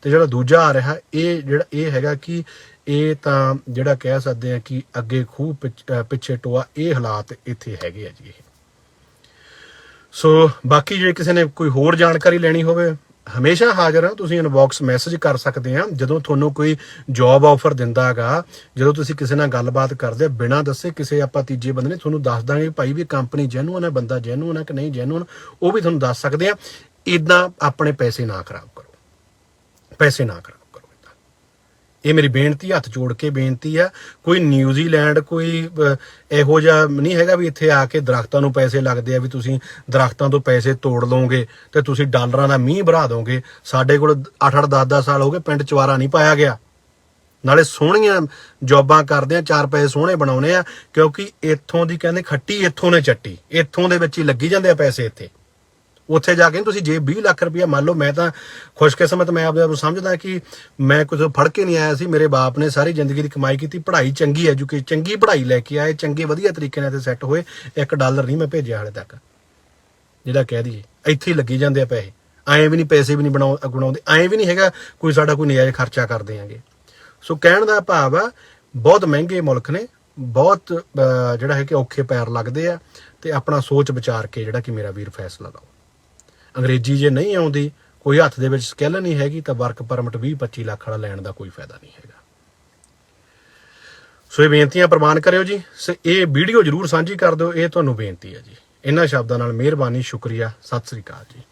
ਤੇ ਜਿਹੜਾ ਦੂਜਾ ਆ ਰਿਹਾ, ਇਹ ਹੈਗਾ ਕਿ ਇਹ ਤਾਂ ਜਿਹੜਾ ਕਹਿ ਸਕਦੇ ਆ ਕਿ ਅੱਗੇ ਖੂਹ ਪਿੱਛੇ ਟੋਆ, ਇਹ ਹਾਲਾਤ ਇੱਥੇ ਹੈਗੇ ਆ ਜੀ। ਇਹ ਸੋ ਬਾਕੀ ਜੇ ਕਿਸੇ ਨੇ ਕੋਈ ਹੋਰ ਜਾਣਕਾਰੀ ਲੈਣੀ ਹੋਵੇ, ਹਮੇਸ਼ਾ ਹਾਜ਼ਰ ਹਾਂ। ਤੁਸੀਂ ਇਨਬਾਕਸ ਮੈਸੇਜ ਕਰ ਸਕਦੇ ਆ। ਜਦੋਂ ਤੁਹਾਨੂੰ ਕੋਈ ਜੌਬ ਆਫਰ ਦਿੰਦਾ ਹੈਗਾ, ਜਦੋਂ ਤੁਸੀਂ ਕਿਸੇ ਨਾਲ ਗੱਲਬਾਤ ਕਰਦੇ ਬਿਨਾਂ ਦੱਸੇ, ਕਿਸੇ ਆਪਾਂ ਤੀਜੇ ਬੰਦੇ ਨੇ ਤੁਹਾਨੂੰ ਦੱਸ ਦਾਂਗੇ ਭਾਈ ਵੀ ਕੰਪਨੀ ਜੈਨੂਅਨ ਹੈ, ਬੰਦਾ ਜੈਨੂਅਨ ਹੈ ਕਿ ਨਹੀਂ ਜੈਨੂਅਨ, ਉਹ ਵੀ ਤੁਹਾਨੂੰ ਦੱਸ ਸਕਦੇ ਆ। ਇੱਦਾਂ ਆਪਣੇ ਪੈਸੇ ਨਾ ਖਰਾਬ ਕਰੋ, ਪੈਸੇ ਨਾ ਖਰਾਬ ਕਰੋ। ਇਹ ਮੇਰੀ ਬੇਨਤੀ, ਹੱਥ ਜੋੜ ਕੇ ਬੇਨਤੀ ਆ। ਕੋਈ ਨਿਊਜ਼ੀਲੈਂਡ ਕੋਈ ਇਹੋ ਜਿਹਾ ਨਹੀਂ ਹੈਗਾ ਵੀ ਇੱਥੇ ਆ ਕੇ ਦਰਖਤਾਂ ਨੂੰ ਪੈਸੇ ਲੱਗਦੇ ਆ, ਵੀ ਤੁਸੀਂ ਦਰਖਤਾਂ ਤੋਂ ਪੈਸੇ ਤੋੜ ਲਓਗੇ ਤੇ ਤੁਸੀਂ ਡਾਲਰਾਂ ਦਾ ਮੀਂਹ ਭਰਾ ਦੋਗੇ। ਸਾਡੇ ਕੋਲ 8-8 10-10 ਸਾਲ ਹੋ ਗਏ, ਪਿੰਡ ਚਵਾਰਾ ਨਹੀਂ ਪਾਇਆ ਗਿਆ। ਨਾਲੇ ਸੋਹਣੀਆਂ ਜੌਬਾਂ ਕਰਦੇ ਆ, 4 ਪੈਸੇ ਸੋਹਣੇ ਬਣਾਉਣੇ ਆ, ਕਿਉਂਕਿ ਇੱਥੋਂ ਦੀ ਕਹਿੰਦੇ ਖੱਟੀ ਇੱਥੋਂ ਨੇ ਚੱਟੀ, ਇੱਥੋਂ ਦੇ ਵਿੱਚ ਹੀ ਲੱਗੀ ਜਾਂਦੇ ਆ ਪੈਸੇ ਇੱਥੇ। ਉੱਥੇ ਜਾ ਕੇ ਤੁਸੀਂ ਜੇ 20 ਲੱਖ ਰੁਪਇਆ, ਮੰਨ ਲਓ ਮੈਂ ਤਾਂ ਖੁਸ਼ਕਿਸਮਤ, ਮੈਂ ਆਪਦੇ ਆਪ ਨੂੰ ਸਮਝਦਾ ਕਿ ਮੈਂ ਕੁਝ ਫੜ ਕੇ ਨਹੀਂ ਆਇਆ ਸੀ। ਮੇਰੇ ਬਾਪ ਨੇ ਸਾਰੀ ਜ਼ਿੰਦਗੀ ਦੀ ਕਮਾਈ ਕੀਤੀ, ਪੜ੍ਹਾਈ ਚੰਗੀ, ਐਜੂਕੇਸ਼ਨ ਚੰਗੀ ਪੜ੍ਹਾਈ ਲੈ ਕੇ ਆਏ, ਚੰਗੇ ਵਧੀਆ ਤਰੀਕੇ ਨਾਲ ਇੱਥੇ ਸੈੱਟ ਹੋਏ। $1 ਨਹੀਂ ਮੈਂ ਭੇਜਿਆ ਹਾਲੇ ਤੱਕ, ਜਿਹੜਾ ਕਹਿ ਦਈਏ ਇੱਥੇ ਹੀ ਲੱਗੀ ਜਾਂਦੇ ਆ ਪੈਸੇ। ਐਂ ਵੀ ਨਹੀਂ, ਪੈਸੇ ਵੀ ਨਹੀਂ ਬਣਾਉਂਦੇ, ਐਂ ਵੀ ਨਹੀਂ ਹੈਗਾ ਕੋਈ ਸਾਡਾ ਕੋਈ ਨਜਾਇਜ਼ ਖਰਚਾ ਕਰਦੇ ਆਂਗੇ। ਸੋ ਕਹਿਣ ਦਾ ਭਾਵ ਆ, ਬਹੁਤ ਮਹਿੰਗੇ ਮੁਲਕ ਨੇ, ਬਹੁਤ ਜਿਹੜਾ ਹੈ ਕਿ ਔਖੇ ਪੈਰ ਲੱਗਦੇ ਆ, ਤੇ ਆਪਣਾ ਸੋਚ ਵਿਚਾਰ ਕੇ ਜਿਹੜਾ ਕਿ ਮੇਰਾ ਵੀਰ ਫੈਸਲਾ ਲਓ। ਅੰਗਰੇਜ਼ੀ ਜੇ ਨਹੀਂ ਆਉਂਦੀ, ਕੋਈ ਹੱਥ ਦੇ ਵਿੱਚ ਸਕਿੱਲ ਨਹੀਂ ਹੈਗੀ, ਤਾਂ ਵਰਕ ਪਰਮਿਟ 20-25 ਲੱਖ ਵਾਲਾ ਲੈਣ ਦਾ ਕੋਈ ਫਾਇਦਾ ਨਹੀਂ ਹੈਗਾ। ਸੋ ਇਹ ਬੇਨਤੀਆਂ ਪ੍ਰਵਾਨ ਕਰਿਓ ਜੀ। ਸੋ ਇਹ ਵੀਡੀਓ ਜ਼ਰੂਰ ਸਾਂਝੀ ਕਰ ਦਿਓ, ਇਹ ਤੁਹਾਨੂੰ ਬੇਨਤੀ ਹੈ ਜੀ। ਇਹਨਾਂ ਸ਼ਬਦਾਂ ਨਾਲ ਮਿਹਰਬਾਨੀ, ਸ਼ੁਕਰੀਆ, ਸਤਿ ਸ੍ਰੀ ਅਕਾਲ ਜੀ।